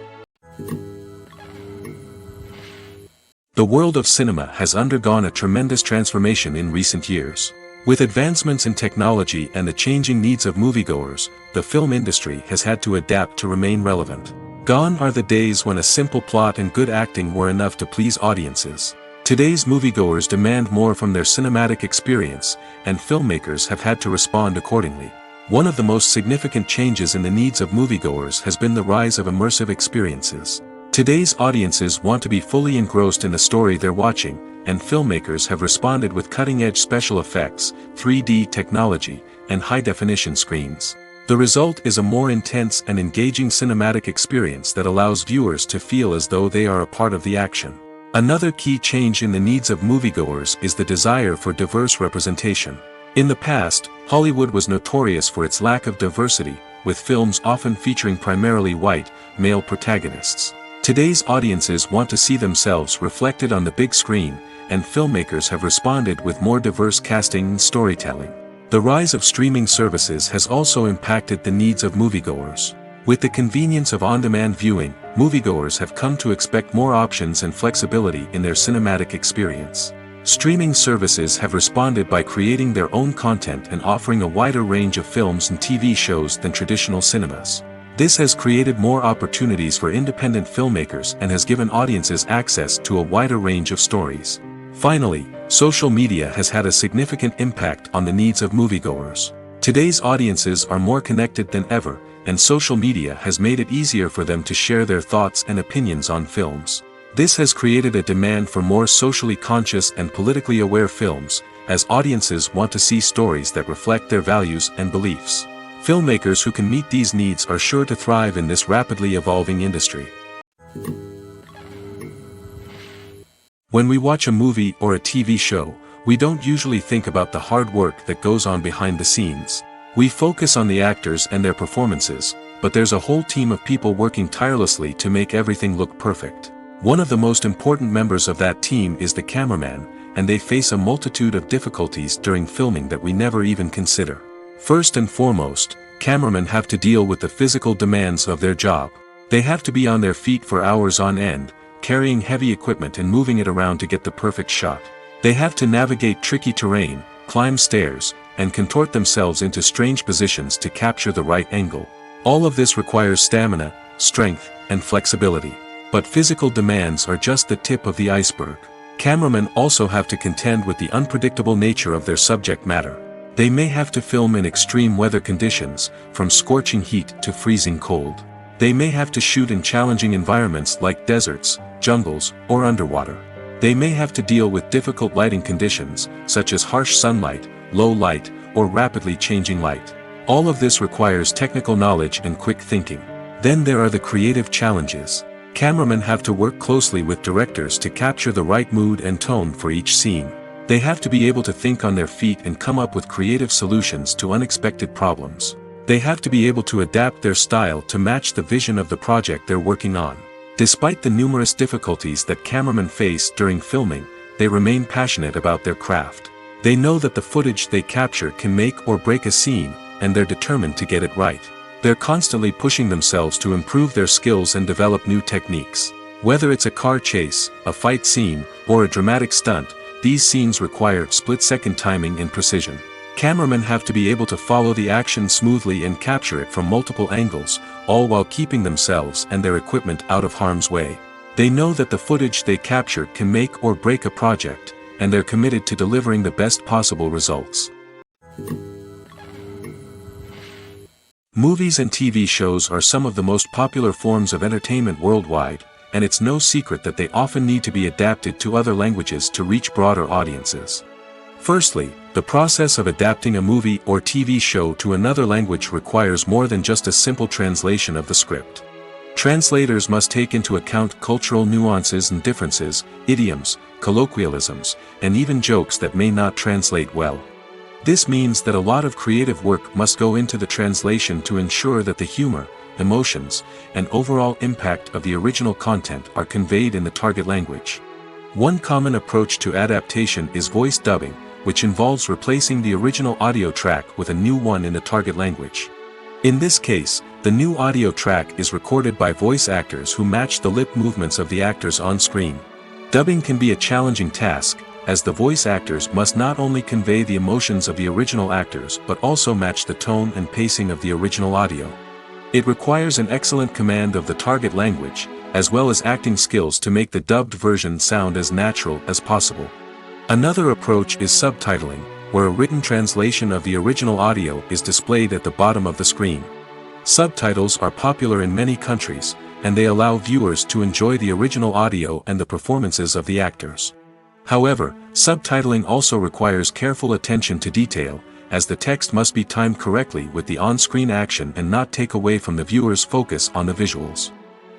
The world of cinema has undergone a tremendous transformation in recent years. With advancements in technology and the changing needs of moviegoers, the film industry has had to adapt to remain relevant. Gone are the days when a simple plot and good acting were enough to please audiences. Today's moviegoers demand more from their cinematic experience, and filmmakers have had to respond accordingly. One of the most significant changes in the needs of moviegoers has been the rise of immersive experiences. Today's audiences want to be fully engrossed in the story they're watching, and filmmakers have responded with cutting-edge special effects, 3D technology, and high-definition screens. The result is a more intense and engaging cinematic experience that allows viewers to feel as though they are a part of the action. Another key change in the needs of moviegoers is the desire for diverse representation. In the past, Hollywood was notorious for its lack of diversity, with films often featuring primarily white, male protagonists. Today's audiences want to see themselves reflected on the big screen, and filmmakers have responded with more diverse casting and storytelling. The rise of streaming services has also impacted the needs of moviegoers. With the convenience of on-demand viewing, moviegoers have come to expect more options and flexibility in their cinematic experience. Streaming services have responded by creating their own content and offering a wider range of films and TV shows than traditional cinemas. This has created more opportunities for independent filmmakers and has given audiences access to a wider range of stories. Finally, social media has had a significant impact on the needs of moviegoers. Today's audiences are more connected than ever, and social media has made it easier for them to share their thoughts and opinions on films. This has created a demand for more socially conscious and politically aware films, as audiences want to see stories that reflect their values and beliefs. Filmmakers who can meet these needs are sure to thrive in this rapidly evolving industry. When we watch a movie or a TV show, we don't usually think about the hard work that goes on behind the scenes. We focus on the actors and their performances, but there's a whole team of people working tirelessly to make everything look perfect. One of the most important members of that team is the cameraman, and they face a multitude of difficulties during filming that we never even consider. First and foremost, cameramen have to deal with the physical demands of their job. They have to be on their feet for hours on end, carrying heavy equipment and moving it around to get the perfect shot. They have to navigate tricky terrain, climb stairs, and contort themselves into strange positions to capture the right angle. All of this requires stamina, strength, and flexibility. But physical demands are just the tip of the iceberg. Cameramen also have to contend with the unpredictable nature of their subject matter. They may have to film in extreme weather conditions, from scorching heat to freezing cold. They may have to shoot in challenging environments like deserts, jungles, or underwater. They may have to deal with difficult lighting conditions, such as harsh sunlight, low light, or rapidly changing light. All of this requires technical knowledge and quick thinking. Then there are the creative challenges. Cameramen have to work closely with directors to capture the right mood and tone for each scene. They have to be able to think on their feet and come up with creative solutions to unexpected problems. They have to be able to adapt their style to match the vision of the project they're working on. Despite the numerous difficulties that cameramen face during filming, they remain passionate about their craft. They know that the footage they capture can make or break a scene, and they're determined to get it right. They're constantly pushing themselves to improve their skills and develop new techniques. Whether it's a car chase, a fight scene, or a dramatic stunt, these scenes require split-second timing and precision. Cameramen have to be able to follow the action smoothly and capture it from multiple angles, all while keeping themselves and their equipment out of harm's way. They know that the footage they capture can make or break a project, and they're committed to delivering the best possible results. Movies and TV shows are some of the most popular forms of entertainment worldwide, and it's no secret that they often need to be adapted to other languages to reach broader audiences. Firstly, the process of adapting a movie or TV show to another language requires more than just a simple translation of the script. Translators must take into account cultural nuances and differences, idioms, colloquialisms, and even jokes that may not translate well. This means that a lot of creative work must go into the translation to ensure that the humor, emotions, and overall impact of the original content are conveyed in the target language. One common approach to adaptation is voice dubbing, which involves replacing the original audio track with a new one in the target language. In this case, the new audio track is recorded by voice actors who match the lip movements of the actors on screen. Dubbing can be a challenging task, as the voice actors must not only convey the emotions of the original actors but also match the tone and pacing of the original audio. It requires an excellent command of the target language, as well as acting skills to make the dubbed version sound as natural as possible. Another approach is subtitling, where a written translation of the original audio is displayed at the bottom of the screen. Subtitles are popular in many countries, and they allow viewers to enjoy the original audio and the performances of the actors. However, subtitling also requires careful attention to detail, as the text must be timed correctly with the on-screen action and not take away from the viewer's focus on the visuals.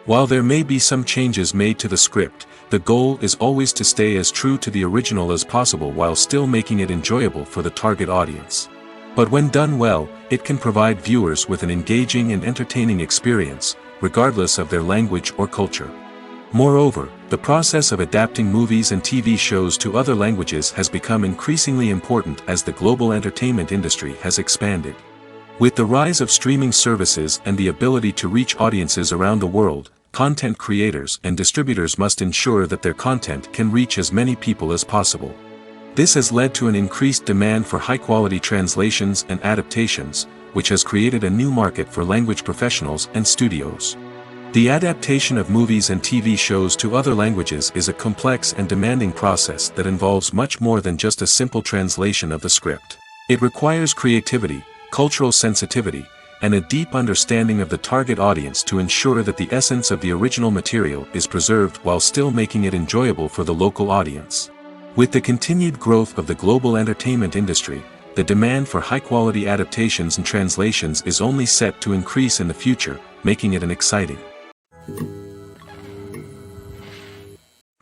While there may be some changes made to the script, the goal is always to stay as true to the original as possible while still making it enjoyable for the target audience. But when done well, it can provide viewers with an engaging and entertaining experience, regardless of their language or culture. Moreover, the process of adapting movies and TV shows to other languages has become increasingly important as the global entertainment industry has expanded. With the rise of streaming services and the ability to reach audiences around the world, content creators and distributors must ensure that their content can reach as many people as possible. This has led to an increased demand for high-quality translations and adaptations, which has created a new market for language professionals and studios. The adaptation of movies and TV shows to other languages is a complex and demanding process that involves much more than just a simple translation of the script. It requires creativity, cultural sensitivity, and a deep understanding of the target audience to ensure that the essence of the original material is preserved while still making it enjoyable for the local audience. With the continued growth of the global entertainment industry, the demand for high-quality adaptations and translations is only set to increase in the future, making it an exciting.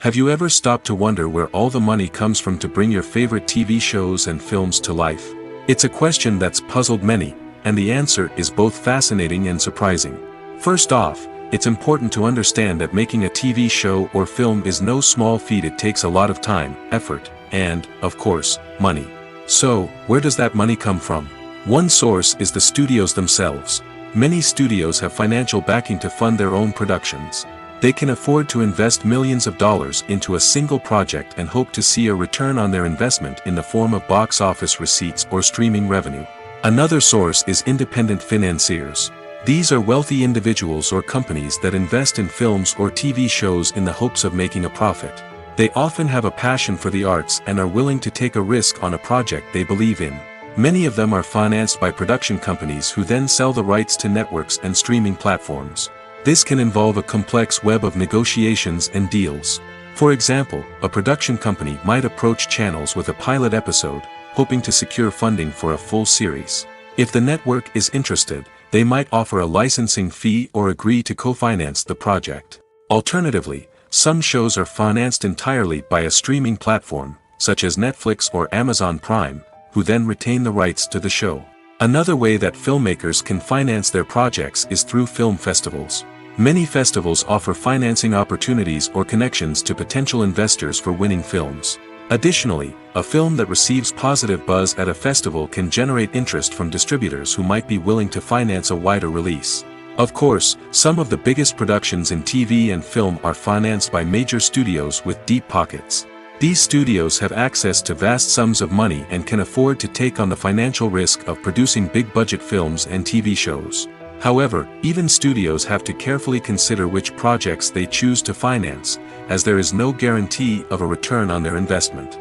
Have you ever stopped to wonder where all the money comes from to bring your favorite TV shows and films to life? It's a question that's puzzled many, and the answer is both fascinating and surprising. First off, it's important to understand that making a TV show or film is no small feat. It takes a lot of time, effort, and, of course, money. So, where does that money come from? One source is the studios themselves. Many studios have financial backing to fund their own productions. They can afford to invest millions of dollars into a single project and hope to see a return on their investment in the form of box office receipts or streaming revenue. Another source is independent financiers. These are wealthy individuals or companies that invest in films or TV shows in the hopes of making a profit. They often have a passion for the arts and are willing to take a risk on a project they believe in. Many of them are financed by production companies who then sell the rights to networks and streaming platforms. This can involve a complex web of negotiations and deals. For example, a production company might approach channels with a pilot episode, hoping to secure funding for a full series. If the network is interested, they might offer a licensing fee or agree to co-finance the project. Alternatively, some shows are financed entirely by a streaming platform, such as Netflix or Amazon Prime, who then retain the rights to the show. Another way that filmmakers can finance their projects is through film festivals. Many festivals offer financing opportunities or connections to potential investors for winning films. Additionally, a film that receives positive buzz at a festival can generate interest from distributors who might be willing to finance a wider release. Of course, some of the biggest productions in TV and film are financed by major studios with deep pockets. These studios have access to vast sums of money and can afford to take on the financial risk of producing big-budget films and TV shows. However, even studios have to carefully consider which projects they choose to finance, as there is no guarantee of a return on their investment.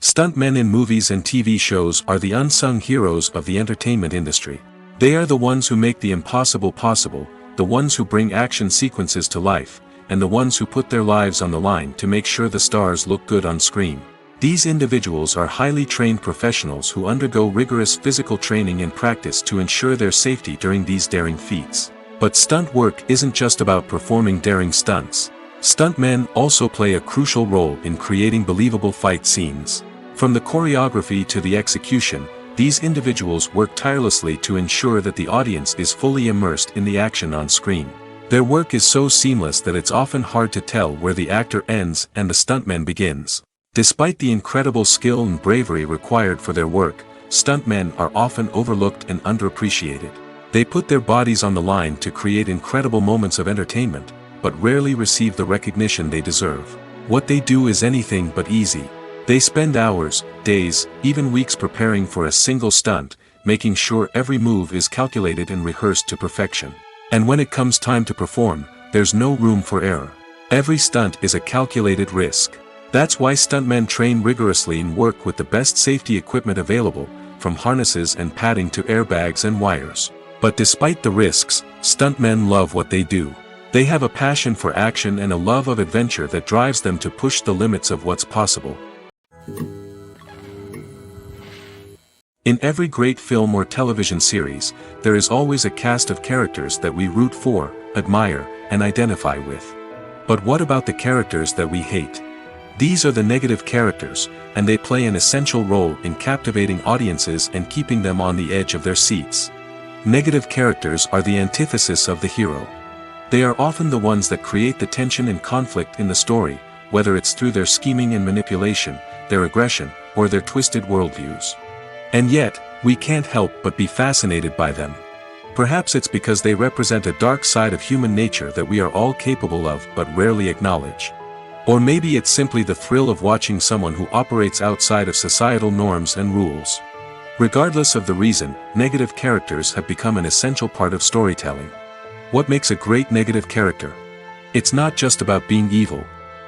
Stuntmen in movies and TV shows are the unsung heroes of the entertainment industry. They are the ones who make the impossible possible, the ones who bring action sequences to life, and the ones who put their lives on the line to make sure the stars look good on screen. These individuals are highly trained professionals who undergo rigorous physical training and practice to ensure their safety during these daring feats. But stunt work isn't just about performing daring stunts. Stuntmen also play a crucial role in creating believable fight scenes. From the choreography to the execution, these individuals work tirelessly to ensure that the audience is fully immersed in the action on screen. Their work is so seamless that it's often hard to tell where the actor ends and the stuntman begins. Despite the incredible skill and bravery required for their work, stuntmen are often overlooked and underappreciated. They put their bodies on the line to create incredible moments of entertainment, but rarely receive the recognition they deserve. What they do is anything but easy. They spend hours, days, even weeks preparing for a single stunt, making sure every move is calculated and rehearsed to perfection. And when it comes time to perform, there's no room for error. Every stunt is a calculated risk. That's why stuntmen train rigorously and work with the best safety equipment available, from harnesses and padding to airbags and wires. But despite the risks, stuntmen love what they do. They have a passion for action and a love of adventure that drives them to push the limits of what's possible. In every great film or television series, there is always a cast of characters that we root for, admire, and identify with. But what about the characters that we hate? These are the negative characters, and they play an essential role in captivating audiences and keeping them on the edge of their seats. Negative characters are the antithesis of the hero. They are often the ones that create the tension and conflict in the story, whether it's through their scheming and manipulation, their aggression, or their twisted worldviews. And yet, we can't help but be fascinated by them. Perhaps it's because they represent a dark side of human nature that we are all capable of but rarely acknowledge. Or maybe it's simply the thrill of watching someone who operates outside of societal norms and rules. Regardless of the reason, negative characters have become an essential part of storytelling. What makes a great negative character? It's not just about being evil.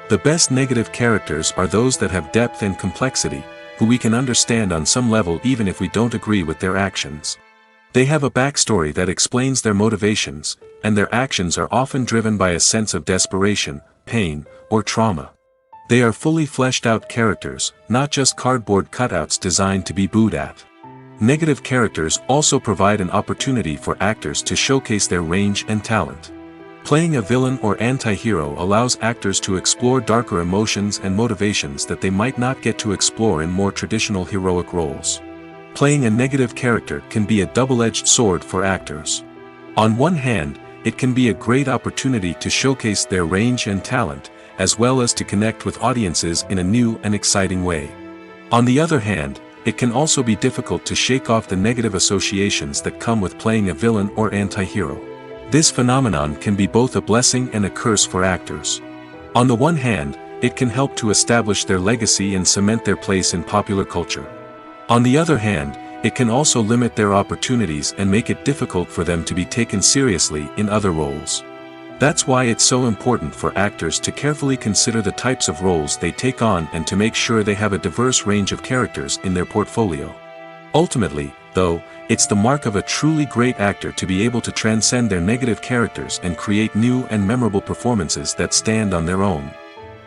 The best negative characters are those that have depth and complexity, who we can understand on some level even if we don't agree with their actions. They have a backstory that explains their motivations, and their actions are often driven by a sense of desperation, pain, or trauma. They are fully fleshed out characters, not just cardboard cutouts designed to be booed at. Negative characters also provide an opportunity for actors to showcase their range and talent. Playing a villain or anti-hero allows actors to explore darker emotions and motivations that they might not get to explore in more traditional heroic roles. Playing a negative character can be a double-edged sword for actors. On one hand, it can be a great opportunity to showcase their range and talent, as well as to connect with audiences in a new and exciting way. On the other hand, it can also be difficult to shake off the negative associations that come with playing a villain or anti-hero. This phenomenon can be both a blessing and a curse for actors. On the one hand, it can help to establish their legacy and cement their place in popular culture. On the other hand, it can also limit their opportunities and make it difficult for them to be taken seriously in other roles. That's why it's so important for actors to carefully consider the types of roles they take on and to make sure they have a diverse range of characters in their portfolio. Ultimately, though, it's the mark of a truly great actor to be able to transcend their negative characters and create new and memorable performances that stand on their own.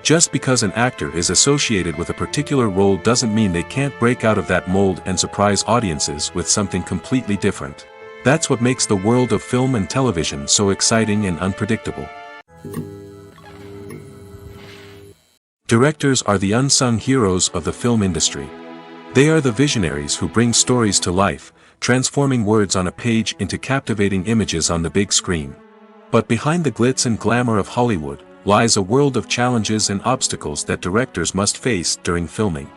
Just because an actor is associated with a particular role doesn't mean they can't break out of that mold and surprise audiences with something completely different. That's what makes the world of film and television so exciting and unpredictable. Directors are the unsung heroes of the film industry. They are the visionaries who bring stories to life, transforming words on a page into captivating images on the big screen. But behind the glitz and glamour of Hollywood lies a world of challenges and obstacles that directors must face during filming.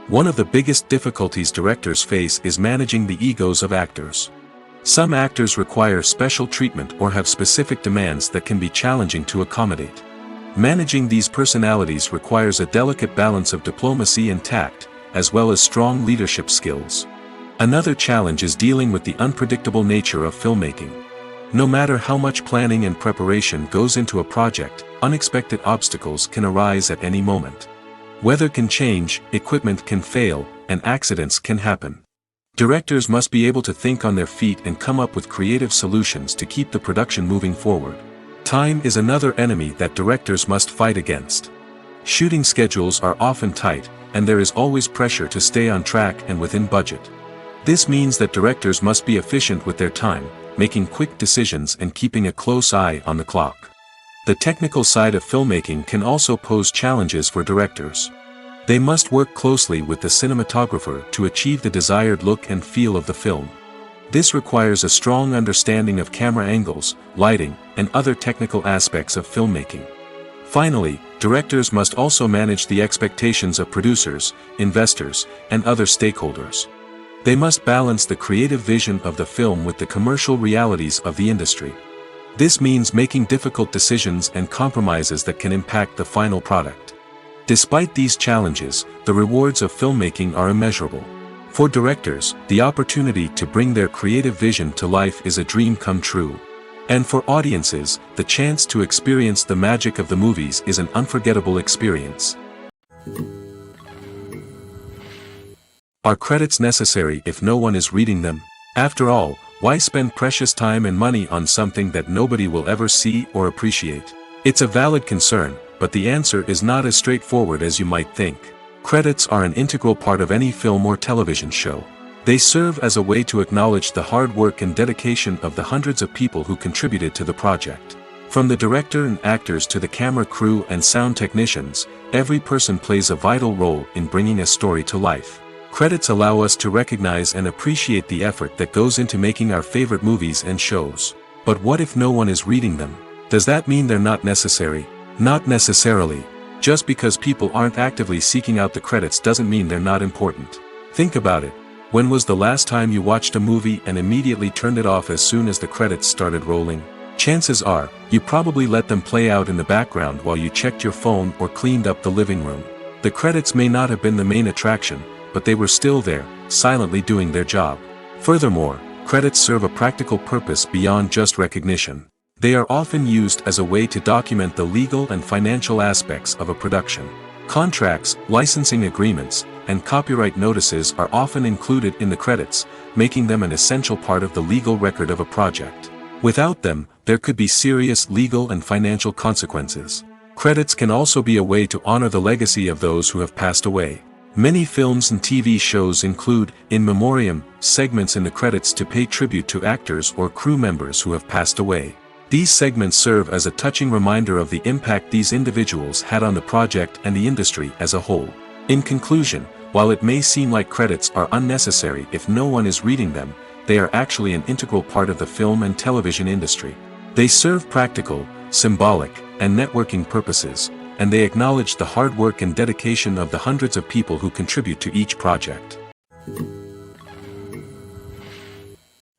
One of the biggest difficulties directors face is managing the egos of actors. Some actors require special treatment or have specific demands that can be challenging to accommodate. Managing these personalities requires a delicate balance of diplomacy and tact, as well as strong leadership skills. Another challenge is dealing with the unpredictable nature of filmmaking. No matter how much planning and preparation goes into a project, unexpected obstacles can arise at any moment. Weather can change, equipment can fail, and accidents can happen. Directors must be able to think on their feet and come up with creative solutions to keep the production moving forward. Time is another enemy that directors must fight against. Shooting schedules are often tight, and there is always pressure to stay on track and within budget. This means that directors must be efficient with their time, making quick decisions and keeping a close eye on the clock. The technical side of filmmaking can also pose challenges for directors. They must work closely with the cinematographer to achieve the desired look and feel of the film. This requires a strong understanding of camera angles, lighting, and other technical aspects of filmmaking. Finally, directors must also manage the expectations of producers, investors, and other stakeholders. They must balance the creative vision of the film with the commercial realities of the industry. This means making difficult decisions and compromises that can impact the final product. Despite these challenges, the rewards of filmmaking are immeasurable. For directors, the opportunity to bring their creative vision to life is a dream come true. And for audiences, the chance to experience the magic of the movies is an unforgettable experience. Are credits necessary if no one is reading them? After all, why spend precious time and money on something that nobody will ever see or appreciate? It's a valid concern, but the answer is not as straightforward as you might think. Credits are an integral part of any film or television show. They serve as a way to acknowledge the hard work and dedication of the hundreds of people who contributed to the project. From the director and actors to the camera crew and sound technicians, every person plays a vital role in bringing a story to life. Credits allow us to recognize and appreciate the effort that goes into making our favorite movies and shows. But what if no one is reading them? Does that mean they're not necessary? Not necessarily. Just because people aren't actively seeking out the credits doesn't mean they're not important. Think about it. When was the last time you watched a movie and immediately turned it off as soon as the credits started rolling? Chances are, you probably let them play out in the background while you checked your phone or cleaned up the living room. The credits may not have been the main attraction, but they were still there, silently doing their job. Furthermore, credits serve a practical purpose beyond just recognition. They are often used as a way to document the legal and financial aspects of a production. Contracts, licensing agreements, and copyright notices are often included in the credits, making them an essential part of the legal record of a project. Without them, there could be serious legal and financial consequences. Credits can also be a way to honor the legacy of those who have passed away. Many films and TV shows include, in memoriam, segments in the credits to pay tribute to actors or crew members who have passed away. These segments serve as a touching reminder of the impact these individuals had on the project and the industry as a whole. In conclusion, while it may seem like credits are unnecessary if no one is reading them, they are actually an integral part of the film and television industry. They serve practical, symbolic, and networking purposes, and they acknowledge the hard work and dedication of the hundreds of people who contribute to each project.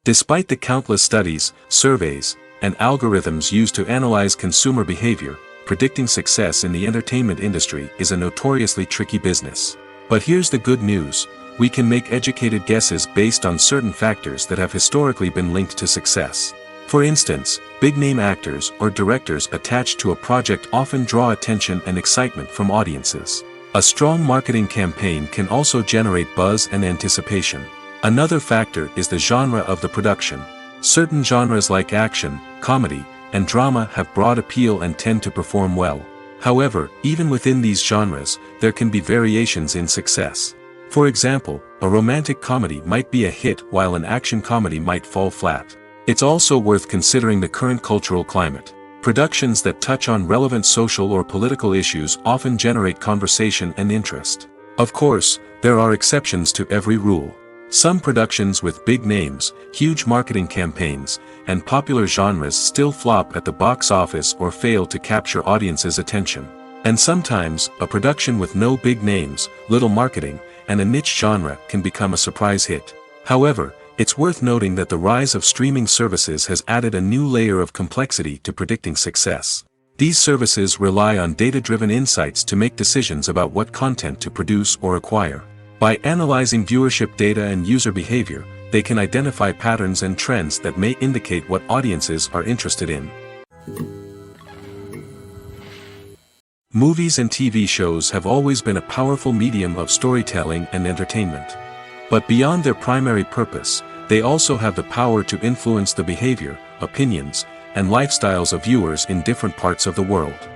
Despite the countless studies, surveys, and algorithms used to analyze consumer behavior, predicting success in the entertainment industry is a notoriously tricky business. But here's the good news. We can make educated guesses based on certain factors that have historically been linked to success. For instance, big-name actors or directors attached to a project often draw attention and excitement from audiences. A strong marketing campaign can also generate buzz and anticipation. Another factor is the genre of the production. Certain genres like action, comedy, and drama have broad appeal and tend to perform well. However, even within these genres, there can be variations in success. For example, a romantic comedy might be a hit while an action comedy might fall flat. It's also worth considering the current cultural climate. Productions that touch on relevant social or political issues often generate conversation and interest. Of course, there are exceptions to every rule. Some productions with big names, huge marketing campaigns, and popular genres still flop at the box office or fail to capture audiences' attention. And sometimes, a production with no big names, little marketing, and a niche genre can become a surprise hit. However, it's worth noting that the rise of streaming services has added a new layer of complexity to predicting success. These services rely on data-driven insights to make decisions about what content to produce or acquire. By analyzing viewership data and user behavior, they can identify patterns and trends that may indicate what audiences are interested in. Movies and TV shows have always been a powerful medium of storytelling and entertainment. But beyond their primary purpose, they also have the power to influence the behavior, opinions, and lifestyles of viewers in different parts of the world.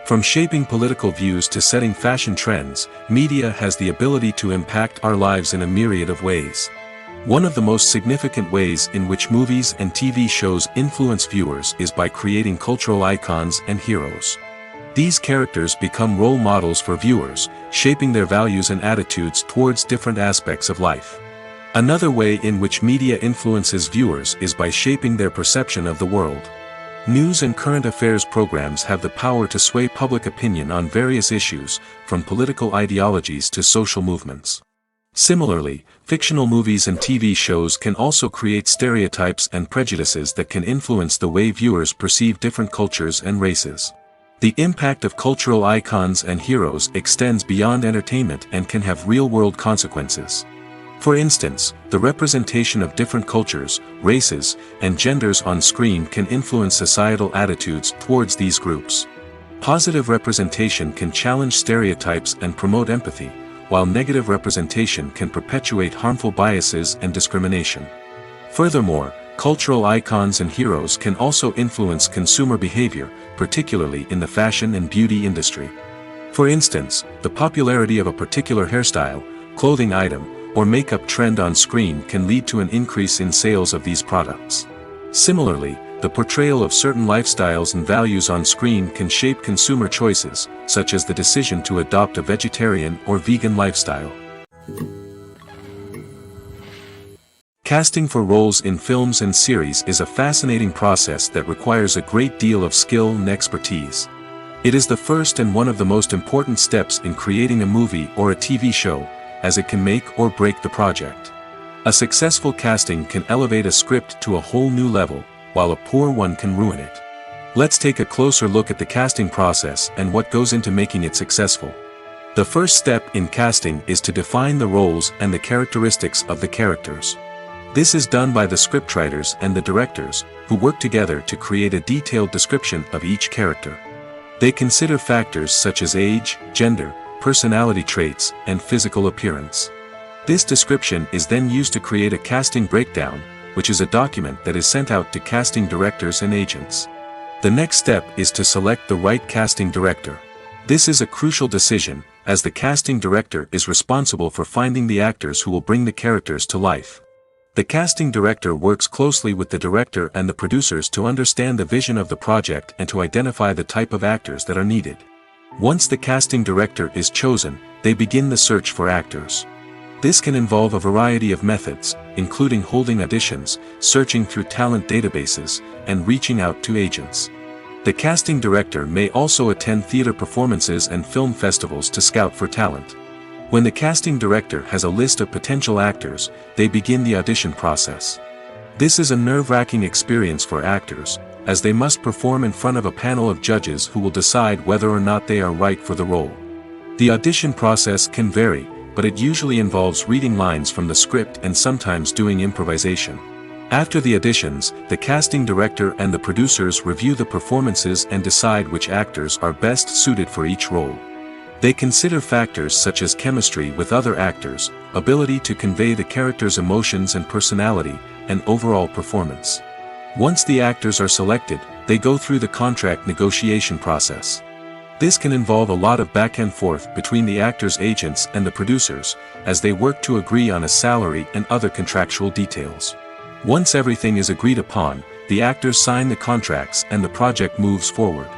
From shaping political views to setting fashion trends, media has the ability to impact our lives in a myriad of ways. One of the most significant ways in which movies and TV shows influence viewers is by creating cultural icons and heroes. These characters become role models for viewers, shaping their values and attitudes towards different aspects of life. Another way in which media influences viewers is by shaping their perception of the world. News and current affairs programs have the power to sway public opinion on various issues, from political ideologies to social movements. Similarly, fictional movies and TV shows can also create stereotypes and prejudices that can influence the way viewers perceive different cultures and races. The impact of cultural icons and heroes extends beyond entertainment and can have real-world consequences. For instance, the representation of different cultures, races, and genders on screen can influence societal attitudes towards these groups. Positive representation can challenge stereotypes and promote empathy, while negative representation can perpetuate harmful biases and discrimination. Furthermore, cultural icons and heroes can also influence consumer behavior, particularly in the fashion and beauty industry. For instance, the popularity of a particular hairstyle, clothing item, or makeup trend on screen can lead to an increase in sales of these products. Similarly, the portrayal of certain lifestyles and values on screen can shape consumer choices, such as the decision to adopt a vegetarian or vegan lifestyle. Casting for roles in films and series is a fascinating process that requires a great deal of skill and expertise. It is the first and one of the most important steps in creating a movie or a TV show, as it can make or break the project. A successful casting can elevate a script to a whole new level, while a poor one can ruin it. Let's take a closer look at the casting process and what goes into making it successful. The first step in casting is to define the roles and the characteristics of the characters. This is done by the scriptwriters and the directors, who work together to create a detailed description of each character. They consider factors such as age, gender, personality traits, and physical appearance. This description is then used to create a casting breakdown, which is a document that is sent out to casting directors and agents. The next step is to select the right casting director. This is a crucial decision, as the casting director is responsible for finding the actors who will bring the characters to life. The casting director works closely with the director and the producers to understand the vision of the project and to identify the type of actors that are needed. Once the casting director is chosen, they begin the search for actors. This can involve a variety of methods, including holding auditions, searching through talent databases, and reaching out to agents. The casting director may also attend theater performances and film festivals to scout for talent. When the casting director has a list of potential actors, they begin the audition process. This is a nerve-wracking experience for actors, as they must perform in front of a panel of judges who will decide whether or not they are right for the role. The audition process can vary, but it usually involves reading lines from the script and sometimes doing improvisation. After the auditions, the casting director and the producers review the performances and decide which actors are best suited for each role. They consider factors such as chemistry with other actors, ability to convey the character's emotions and personality, and overall performance. Once the actors are selected, they go through the contract negotiation process. This can involve a lot of back and forth between the actors' agents and the producers, as they work to agree on a salary and other contractual details. Once everything is agreed upon, the actors sign the contracts and the project moves forward.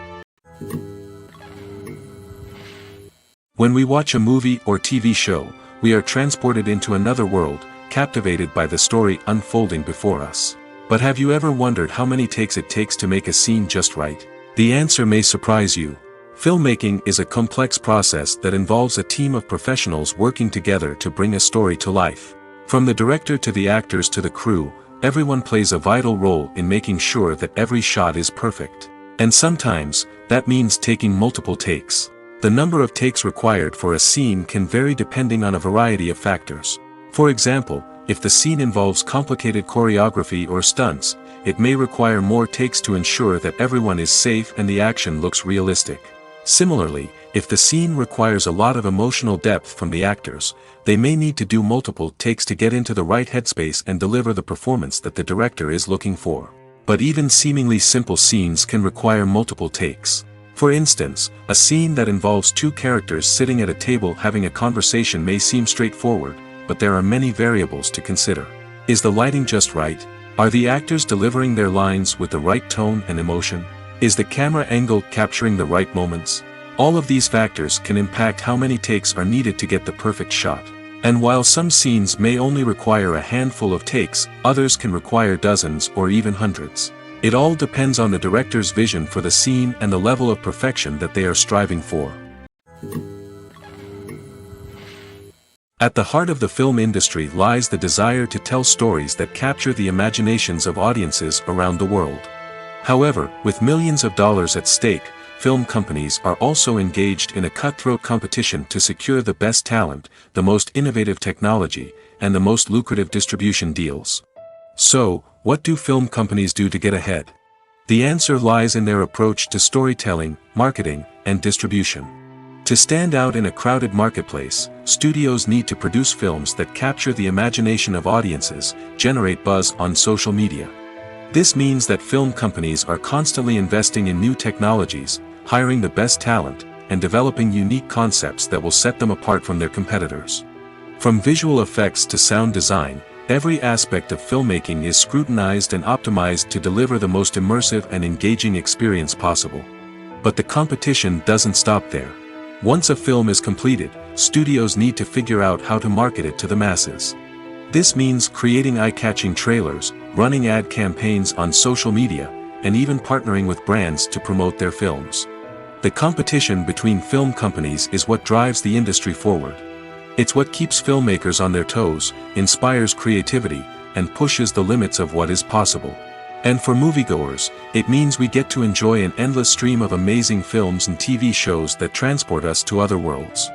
When we watch a movie or TV show, we are transported into another world, captivated by the story unfolding before us. But have you ever wondered how many takes it takes to make a scene just right? The answer may surprise you. Filmmaking is a complex process that involves a team of professionals working together to bring a story to life. From the director to the actors to the crew, everyone plays a vital role in making sure that every shot is perfect. And sometimes, that means taking multiple takes. The number of takes required for a scene can vary depending on a variety of factors. For example, if the scene involves complicated choreography or stunts, it may require more takes to ensure that everyone is safe and the action looks realistic. Similarly, if the scene requires a lot of emotional depth from the actors, they may need to do multiple takes to get into the right headspace and deliver the performance that the director is looking for. But even seemingly simple scenes can require multiple takes. For instance, a scene that involves two characters sitting at a table having a conversation may seem straightforward, but there are many variables to consider. Is the lighting just right? Are the actors delivering their lines with the right tone and emotion? Is the camera angle capturing the right moments? All of these factors can impact how many takes are needed to get the perfect shot. And while some scenes may only require a handful of takes, others can require dozens or even hundreds. It all depends on the director's vision for the scene and the level of perfection that they are striving for. At the heart of the film industry lies the desire to tell stories that capture the imaginations of audiences around the world. However, with millions of dollars at stake, film companies are also engaged in a cutthroat competition to secure the best talent, the most innovative technology, and the most lucrative distribution deals. So, what do film companies do to get ahead? The answer lies in their approach to storytelling, marketing, and distribution. To stand out in a crowded marketplace, studios need to produce films that capture the imagination of audiences, generate buzz on social media. This means that film companies are constantly investing in new technologies, hiring the best talent, and developing unique concepts that will set them apart from their competitors. From visual effects to sound design, every aspect of filmmaking is scrutinized and optimized to deliver the most immersive and engaging experience possible. But the competition doesn't stop there. Once a film is completed, studios need to figure out how to market it to the masses. This means creating eye-catching trailers, running ad campaigns on social media, and even partnering with brands to promote their films. The competition between film companies is what drives the industry forward. It's what keeps filmmakers on their toes, inspires creativity, and pushes the limits of what is possible. And for moviegoers, it means we get to enjoy an endless stream of amazing films and TV shows that transport us to other worlds.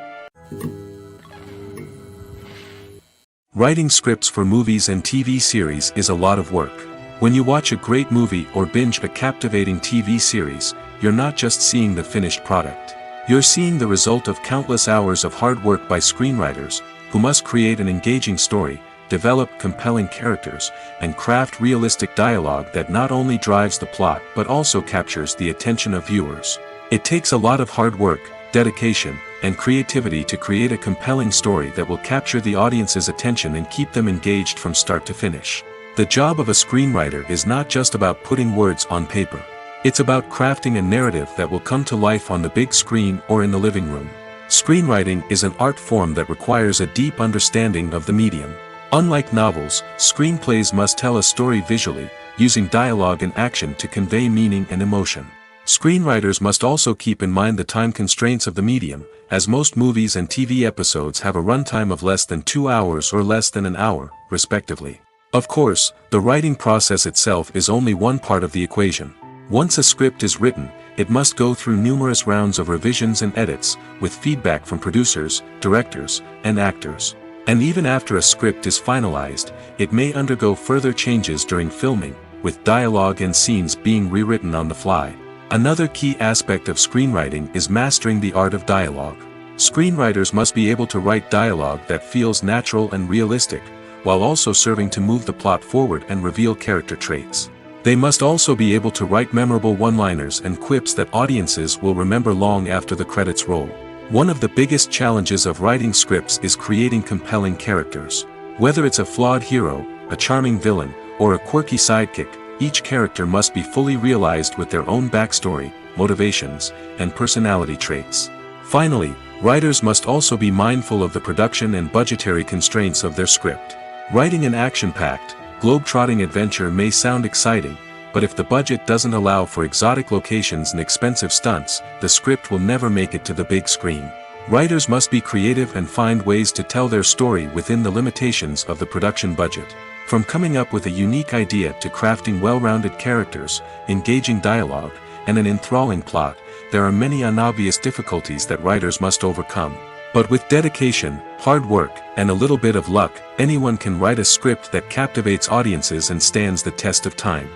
Writing scripts for movies and TV series is a lot of work. When you watch a great movie or binge a captivating TV series, you're not just seeing the finished product. You're seeing the result of countless hours of hard work by screenwriters, who must create an engaging story, develop compelling characters, and craft realistic dialogue that not only drives the plot but also captures the attention of viewers. It takes a lot of hard work, dedication, and creativity to create a compelling story that will capture the audience's attention and keep them engaged from start to finish. The job of a screenwriter is not just about putting words on paper. It's about crafting a narrative that will come to life on the big screen or in the living room. Screenwriting is an art form that requires a deep understanding of the medium. Unlike novels, screenplays must tell a story visually, using dialogue and action to convey meaning and emotion. Screenwriters must also keep in mind the time constraints of the medium, as most movies and TV episodes have a runtime of less than 2 hours or less than an hour, respectively. Of course, the writing process itself is only one part of the equation. Once a script is written, it must go through numerous rounds of revisions and edits, with feedback from producers, directors, and actors. And even after a script is finalized, it may undergo further changes during filming, with dialogue and scenes being rewritten on the fly. Another key aspect of screenwriting is mastering the art of dialogue. Screenwriters must be able to write dialogue that feels natural and realistic, while also serving to move the plot forward and reveal character traits. They must also be able to write memorable one-liners and quips that audiences will remember long after the credits roll. One of the biggest challenges of writing scripts is creating compelling characters. Whether it's a flawed hero, a charming villain, or a quirky sidekick, each character must be fully realized with their own backstory, motivations, and personality traits. Finally, writers must also be mindful of the production and budgetary constraints of their script. Writing an action-packed, globe-trotting adventure may sound exciting, but if the budget doesn't allow for exotic locations and expensive stunts, the script will never make it to the big screen. Writers must be creative and find ways to tell their story within the limitations of the production budget. From coming up with a unique idea to crafting well-rounded characters, engaging dialogue, and an enthralling plot, there are many unobvious difficulties that writers must overcome. But with dedication, hard work, and a little bit of luck, anyone can write a script that captivates audiences and stands the test of time.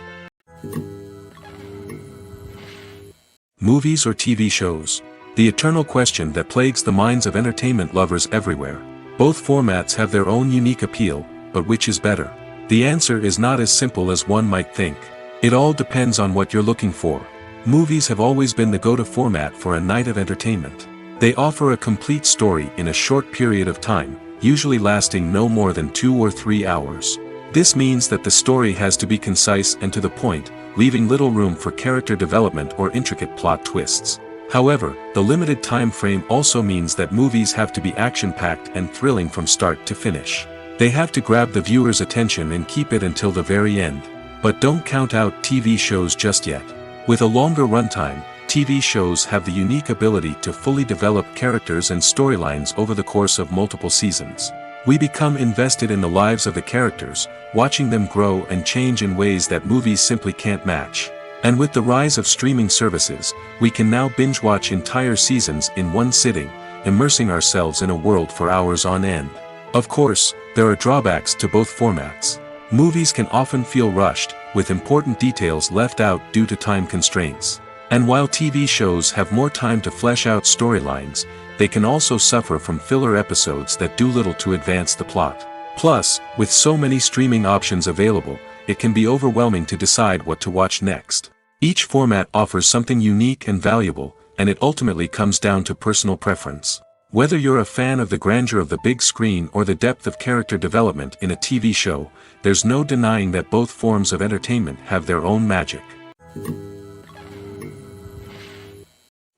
Movies or TV shows? The eternal question that plagues the minds of entertainment lovers everywhere. Both formats have their own unique appeal, but which is better? The answer is not as simple as one might think. It all depends on what you're looking for. Movies have always been the go-to format for a night of entertainment. They offer a complete story in a short period of time, usually lasting no more than 2 or 3 hours. This means that the story has to be concise and to the point, leaving little room for character development or intricate plot twists. However, the limited time frame also means that movies have to be action-packed and thrilling from start to finish. They have to grab the viewer's attention and keep it until the very end. But don't count out TV shows just yet. With a longer runtime, TV shows have the unique ability to fully develop characters and storylines over the course of multiple seasons. We become invested in the lives of the characters, watching them grow and change in ways that movies simply can't match. And with the rise of streaming services, we can now binge-watch entire seasons in one sitting, immersing ourselves in a world for hours on end. Of course, there are drawbacks to both formats. Movies can often feel rushed, with important details left out due to time constraints. And while TV shows have more time to flesh out storylines, they can also suffer from filler episodes that do little to advance the plot. Plus, with so many streaming options available, it can be overwhelming to decide what to watch next. Each format offers something unique and valuable, and it ultimately comes down to personal preference. Whether you're a fan of the grandeur of the big screen or the depth of character development in a TV show, there's no denying that both forms of entertainment have their own magic.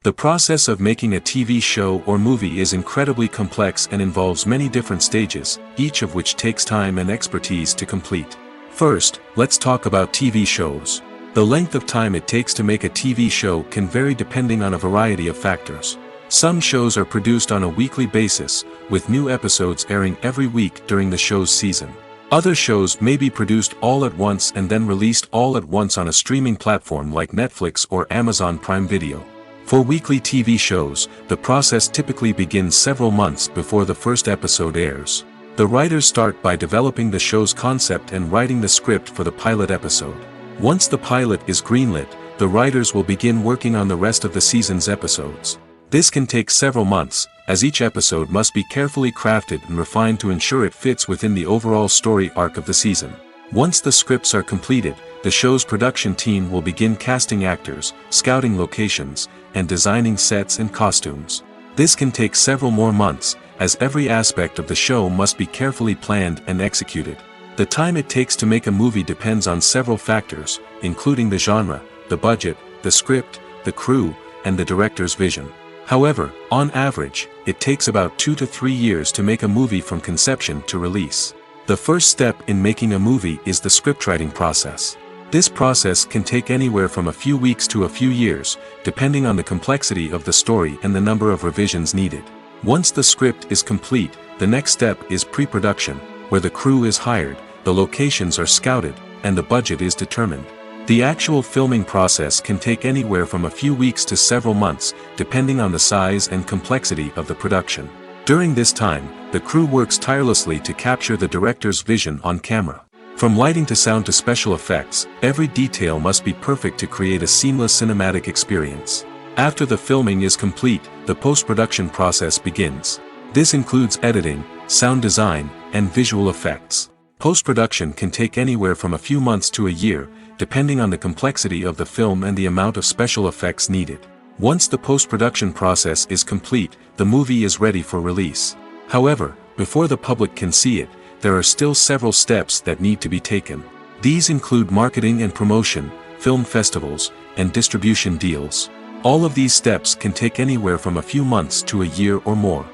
The process of making a TV show or movie is incredibly complex and involves many different stages, each of which takes time and expertise to complete. First, let's talk about TV shows. The length of time it takes to make a TV show can vary depending on a variety of factors. Some shows are produced on a weekly basis, with new episodes airing every week during the show's season. Other shows may be produced all at once and then released all at once on a streaming platform like Netflix or Amazon Prime Video. For weekly TV shows, the process typically begins several months before the first episode airs. The writers start by developing the show's concept and writing the script for the pilot episode. Once the pilot is greenlit, the writers will begin working on the rest of the season's episodes. This can take several months, as each episode must be carefully crafted and refined to ensure it fits within the overall story arc of the season. Once the scripts are completed, the show's production team will begin casting actors, scouting locations, and designing sets and costumes. This can take several more months, as every aspect of the show must be carefully planned and executed. The time it takes to make a movie depends on several factors, including the genre, the budget, the script, the crew, and the director's vision. However, on average, it takes about 2 to 3 years to make a movie from conception to release. The first step in making a movie is the scriptwriting process. This process can take anywhere from a few weeks to a few years, depending on the complexity of the story and the number of revisions needed. Once the script is complete, the next step is pre-production, where the crew is hired, the locations are scouted, and the budget is determined. The actual filming process can take anywhere from a few weeks to several months, depending on the size and complexity of the production. During this time, the crew works tirelessly to capture the director's vision on camera. From lighting to sound to special effects, every detail must be perfect to create a seamless cinematic experience. After the filming is complete, the post-production process begins. This includes editing, sound design, and visual effects. Post-production can take anywhere from a few months to a year, depending on the complexity of the film and the amount of special effects needed. Once the post-production process is complete, the movie is ready for release. However, before the public can see it, there are still several steps that need to be taken. These include marketing and promotion, film festivals, and distribution deals. All of these steps can take anywhere from a few months to a year or more.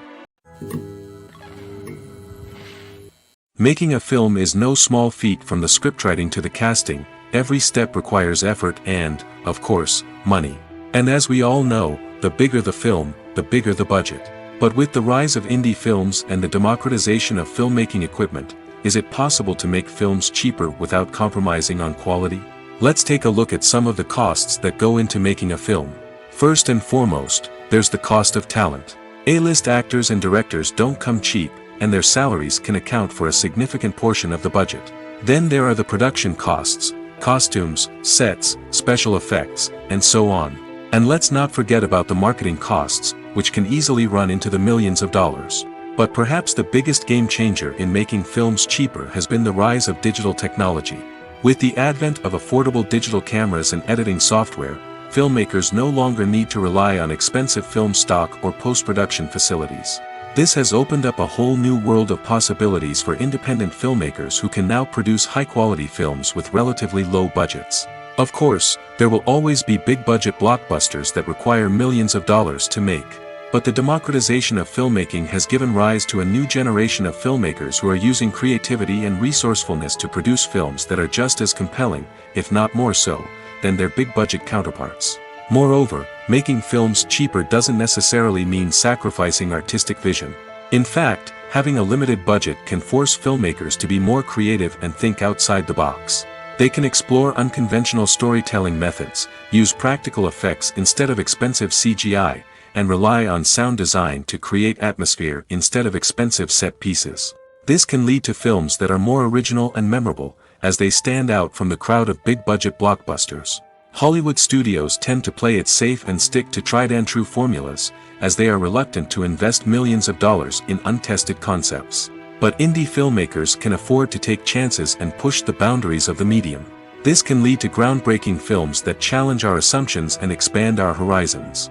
Making a film is no small feat. From the scriptwriting to the casting, every step requires effort and, of course, money. And as we all know, the bigger the film, the bigger the budget. But with the rise of indie films and the democratization of filmmaking equipment, is it possible to make films cheaper without compromising on quality? Let's take a look at some of the costs that go into making a film. First and foremost, there's the cost of talent. A-list actors and directors don't come cheap, and their salaries can account for a significant portion of the budget. Then there are the production costs, costumes, sets, special effects, and so on. And let's not forget about the marketing costs, which can easily run into the millions of dollars. But perhaps the biggest game changer in making films cheaper has been the rise of digital technology. With the advent of affordable digital cameras and editing software, filmmakers no longer need to rely on expensive film stock or post-production facilities. This has opened up a whole new world of possibilities for independent filmmakers who can now produce high-quality films with relatively low budgets. Of course, there will always be big-budget blockbusters that require millions of dollars to make. But the democratization of filmmaking has given rise to a new generation of filmmakers who are using creativity and resourcefulness to produce films that are just as compelling, if not more so, than their big-budget counterparts. Moreover, making films cheaper doesn't necessarily mean sacrificing artistic vision. In fact, having a limited budget can force filmmakers to be more creative and think outside the box. They can explore unconventional storytelling methods, use practical effects instead of expensive CGI, and rely on sound design to create atmosphere instead of expensive set pieces. This can lead to films that are more original and memorable, as they stand out from the crowd of big-budget blockbusters. Hollywood studios tend to play it safe and stick to tried-and-true formulas, as they are reluctant to invest millions of dollars in untested concepts. But indie filmmakers can afford to take chances and push the boundaries of the medium. This can lead to groundbreaking films that challenge our assumptions and expand our horizons.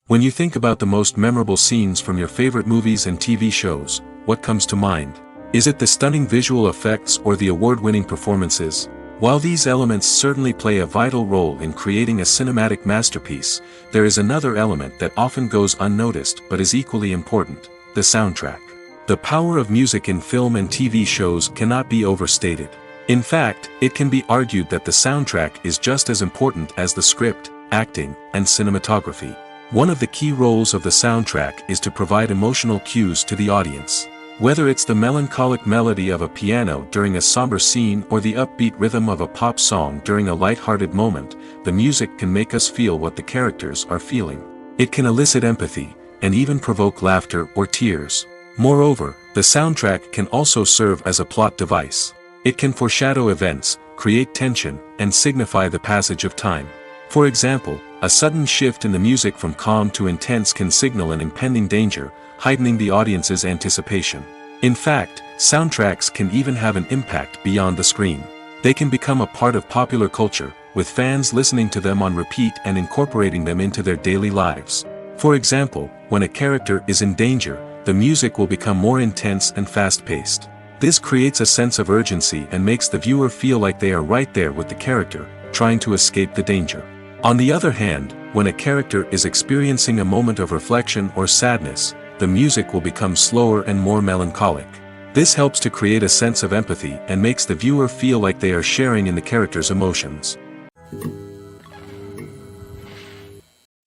When you think about the most memorable scenes from your favorite movies and TV shows, what comes to mind? Is it the stunning visual effects or the award-winning performances? While these elements certainly play a vital role in creating a cinematic masterpiece, there is another element that often goes unnoticed but is equally important: the soundtrack. The power of music in film and TV shows cannot be overstated. In fact, it can be argued that the soundtrack is just as important as the script, acting, and cinematography. One of the key roles of the soundtrack is to provide emotional cues to the audience. Whether it's the melancholic melody of a piano during a somber scene or the upbeat rhythm of a pop song during a light-hearted moment, the music can make us feel what the characters are feeling. It can elicit empathy, and even provoke laughter or tears. Moreover, the soundtrack can also serve as a plot device. It can foreshadow events, create tension, and signify the passage of time. For example, a sudden shift in the music from calm to intense can signal an impending danger, heightening the audience's anticipation. In fact, soundtracks can even have an impact beyond the screen. They can become a part of popular culture, with fans listening to them on repeat and incorporating them into their daily lives. For example, when a character is in danger, the music will become more intense and fast-paced. This creates a sense of urgency and makes the viewer feel like they are right there with the character, trying to escape the danger. On the other hand, when a character is experiencing a moment of reflection or sadness, the music will become slower and more melancholic. This helps to create a sense of empathy and makes the viewer feel like they are sharing in the character's emotions.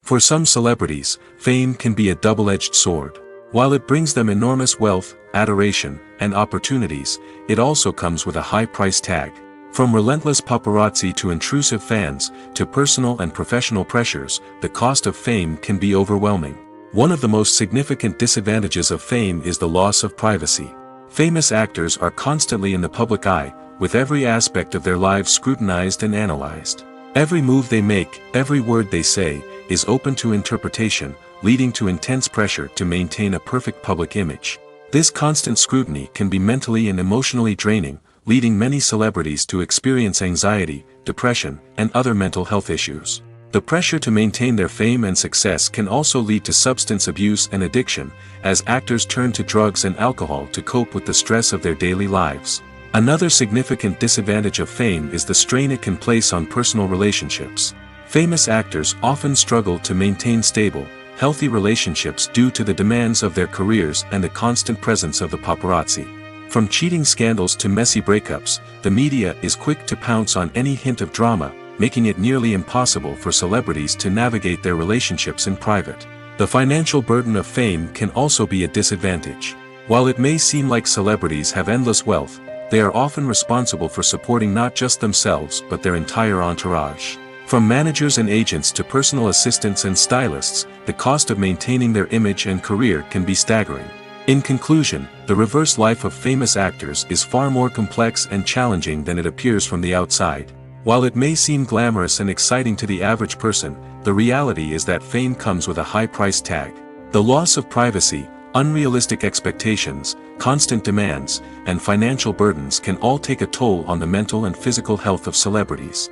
For some celebrities, fame can be a double-edged sword. While it brings them enormous wealth, adoration, and opportunities, it also comes with a high price tag. From relentless paparazzi to intrusive fans, to personal and professional pressures, the cost of fame can be overwhelming. One of the most significant disadvantages of fame is the loss of privacy. Famous actors are constantly in the public eye, with every aspect of their lives scrutinized and analyzed. Every move they make, every word they say, is open to interpretation, leading to intense pressure to maintain a perfect public image. This constant scrutiny can be mentally and emotionally draining, leading many celebrities to experience anxiety, depression, and other mental health issues. The pressure to maintain their fame and success can also lead to substance abuse and addiction, as actors turn to drugs and alcohol to cope with the stress of their daily lives. Another significant disadvantage of fame is the strain it can place on personal relationships. Famous actors often struggle to maintain stable, healthy relationships due to the demands of their careers and the constant presence of the paparazzi. From cheating scandals to messy breakups, the media is quick to pounce on any hint of drama, making it nearly impossible for celebrities to navigate their relationships in private. The financial burden of fame can also be a disadvantage. While it may seem like celebrities have endless wealth, they are often responsible for supporting not just themselves but their entire entourage. From managers and agents to personal assistants and stylists, the cost of maintaining their image and career can be staggering. In conclusion, the reverse life of famous actors is far more complex and challenging than it appears from the outside. While it may seem glamorous and exciting to the average person, the reality is that fame comes with a high price tag. The loss of privacy, unrealistic expectations, constant demands, and financial burdens can all take a toll on the mental and physical health of celebrities.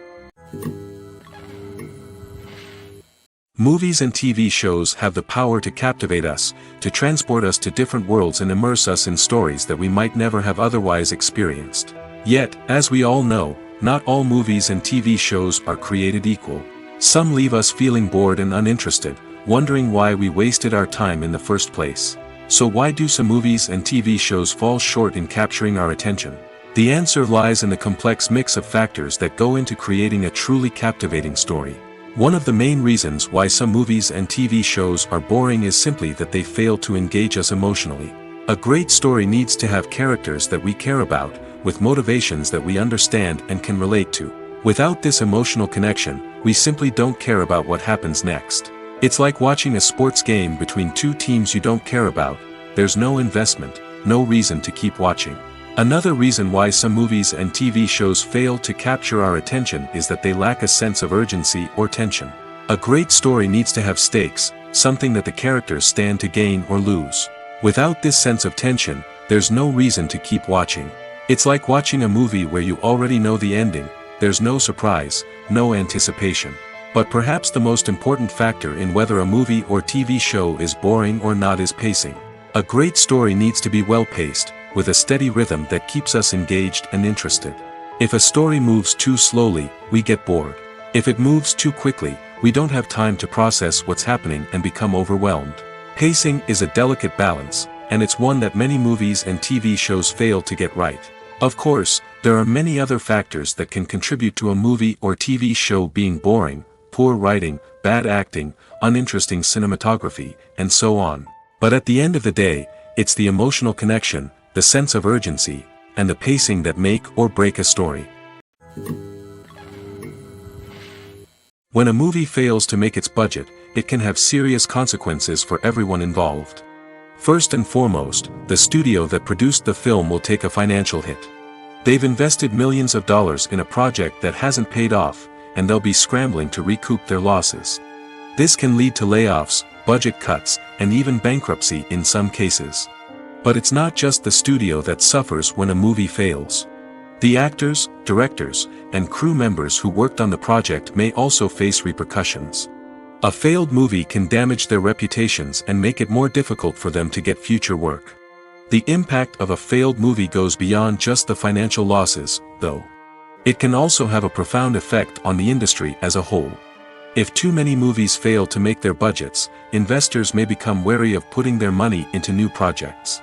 Movies and TV shows have the power to captivate us, to transport us to different worlds and immerse us in stories that we might never have otherwise experienced. Yet, as we all know, not all movies and TV shows are created equal. Some leave us feeling bored and uninterested, wondering why we wasted our time in the first place. So why do some movies and TV shows fall short in capturing our attention? The answer lies in the complex mix of factors that go into creating a truly captivating story. One of the main reasons why some movies and TV shows are boring is simply that they fail to engage us emotionally. A great story needs to have characters that we care about, with motivations that we understand and can relate to. Without this emotional connection, we simply don't care about what happens next. It's like watching a sports game between two teams you don't care about. There's no investment, no reason to keep watching. Another reason why some movies and TV shows fail to capture our attention is that they lack a sense of urgency or tension. A great story needs to have stakes, something that the characters stand to gain or lose. Without this sense of tension, there's no reason to keep watching. It's like watching a movie where you already know the ending. There's no surprise, no anticipation. But perhaps the most important factor in whether a movie or TV show is boring or not is pacing. A great story needs to be well-paced, with a steady rhythm that keeps us engaged and interested. If a story moves too slowly, we get bored. If it moves too quickly, we don't have time to process what's happening and become overwhelmed. Pacing is a delicate balance, and it's one that many movies and TV shows fail to get right. Of course, there are many other factors that can contribute to a movie or TV show being boring: poor writing, bad acting, uninteresting cinematography, and so on. But at the end of the day, it's the emotional connection, the sense of urgency, and the pacing that make or break a story. When a movie fails to make its budget, it can have serious consequences for everyone involved. First and foremost, the studio that produced the film will take a financial hit. They've invested millions of dollars in a project that hasn't paid off, and they'll be scrambling to recoup their losses. This can lead to layoffs, budget cuts, and even bankruptcy in some cases. But it's not just the studio that suffers when a movie fails. The actors, directors, and crew members who worked on the project may also face repercussions. A failed movie can damage their reputations and make it more difficult for them to get future work. The impact of a failed movie goes beyond just the financial losses, though. It can also have a profound effect on the industry as a whole. If too many movies fail to make their budgets, investors may become wary of putting their money into new projects.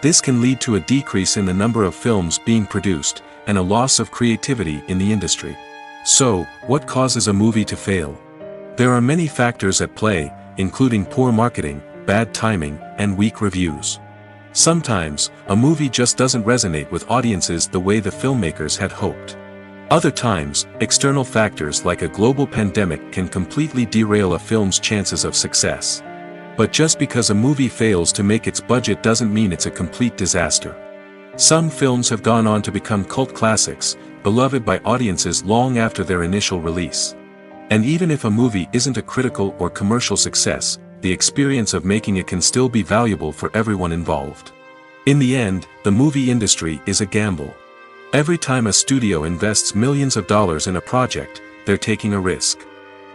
This can lead to a decrease in the number of films being produced, and a loss of creativity in the industry. So, what causes a movie to fail? There are many factors at play, including poor marketing, bad timing, and weak reviews. Sometimes, a movie just doesn't resonate with audiences the way the filmmakers had hoped. Other times, external factors like a global pandemic can completely derail a film's chances of success. But just because a movie fails to make its budget doesn't mean it's a complete disaster. Some films have gone on to become cult classics, beloved by audiences long after their initial release. And even if a movie isn't a critical or commercial success, the experience of making it can still be valuable for everyone involved. In the end, the movie industry is a gamble. Every time a studio invests millions of dollars in a project, they're taking a risk.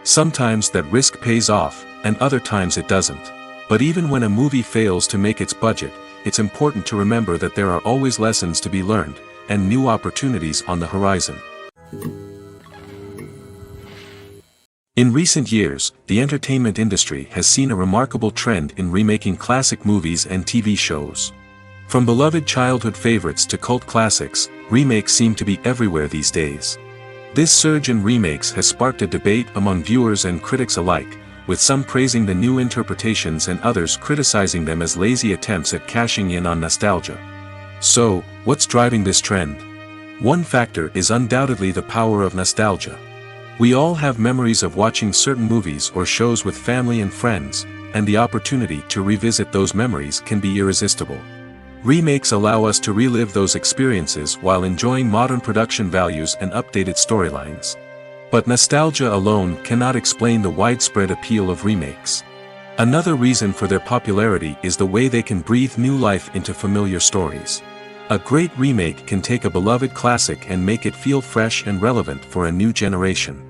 Sometimes that risk pays off, and other times it doesn't. But even when a movie fails to make its budget, it's important to remember that there are always lessons to be learned, and new opportunities on the horizon. In recent years, the entertainment industry has seen a remarkable trend in remaking classic movies and TV shows. From beloved childhood favorites to cult classics, remakes seem to be everywhere these days. This surge in remakes has sparked a debate among viewers and critics alike, with some praising the new interpretations and others criticizing them as lazy attempts at cashing in on nostalgia. So, what's driving this trend? One factor is undoubtedly the power of nostalgia. We all have memories of watching certain movies or shows with family and friends, and the opportunity to revisit those memories can be irresistible. Remakes allow us to relive those experiences while enjoying modern production values and updated storylines. But nostalgia alone cannot explain the widespread appeal of remakes. Another reason for their popularity is the way they can breathe new life into familiar stories. A great remake can take a beloved classic and make it feel fresh and relevant for a new generation.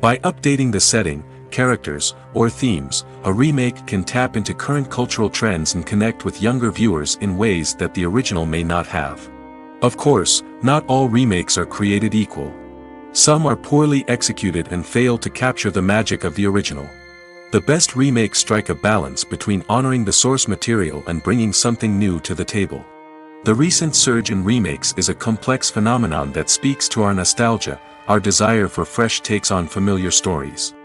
By updating the setting, characters, or themes, a remake can tap into current cultural trends and connect with younger viewers in ways that the original may not have. Of course, not all remakes are created equal. Some are poorly executed and fail to capture the magic of the original. The best remakes strike a balance between honoring the source material and bringing something new to the table. The recent surge in remakes is a complex phenomenon that speaks to our nostalgia, our desire for fresh takes on familiar stories.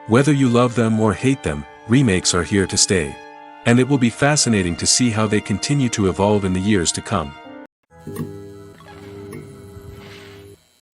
Whether you love them or hate them, remakes are here to stay. And it will be fascinating to see how they continue to evolve in the years to come.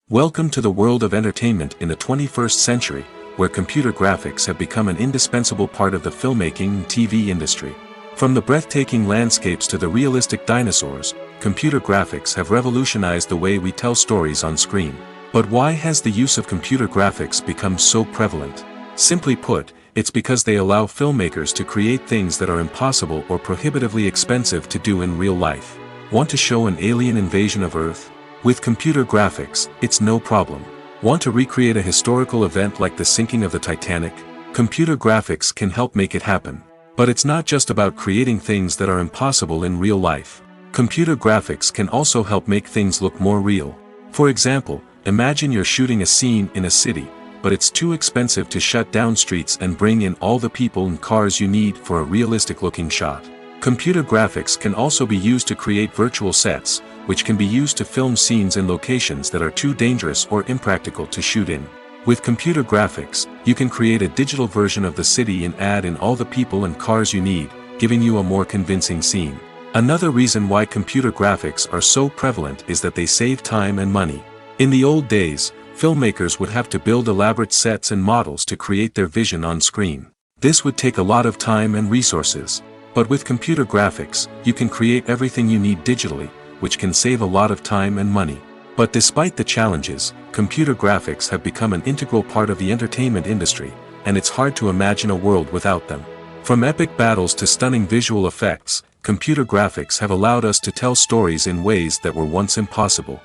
Welcome to the world of entertainment in the 21st century, where computer graphics have become an indispensable part of the filmmaking and TV industry. From the breathtaking landscapes to the realistic dinosaurs, computer graphics have revolutionized the way we tell stories on screen. But why has the use of computer graphics become so prevalent? Simply put, it's because they allow filmmakers to create things that are impossible or prohibitively expensive to do in real life. Want to show an alien invasion of Earth? With computer graphics, it's no problem. Want to recreate a historical event like the sinking of the Titanic? Computer graphics can help make it happen. But it's not just about creating things that are impossible in real life. Computer graphics can also help make things look more real. For example, imagine you're shooting a scene in a city, but it's too expensive to shut down streets and bring in all the people and cars you need for a realistic-looking shot. Computer graphics can also be used to create virtual sets, which can be used to film scenes in locations that are too dangerous or impractical to shoot in. With computer graphics, you can create a digital version of the city and add in all the people and cars you need, giving you a more convincing scene. Another reason why computer graphics are so prevalent is that they save time and money. In the old days, filmmakers would have to build elaborate sets and models to create their vision on screen. This would take a lot of time and resources. But with computer graphics, you can create everything you need digitally, which can save a lot of time and money. But despite the challenges, computer graphics have become an integral part of the entertainment industry, and it's hard to imagine a world without them. From epic battles to stunning visual effects, computer graphics have allowed us to tell stories in ways that were once impossible.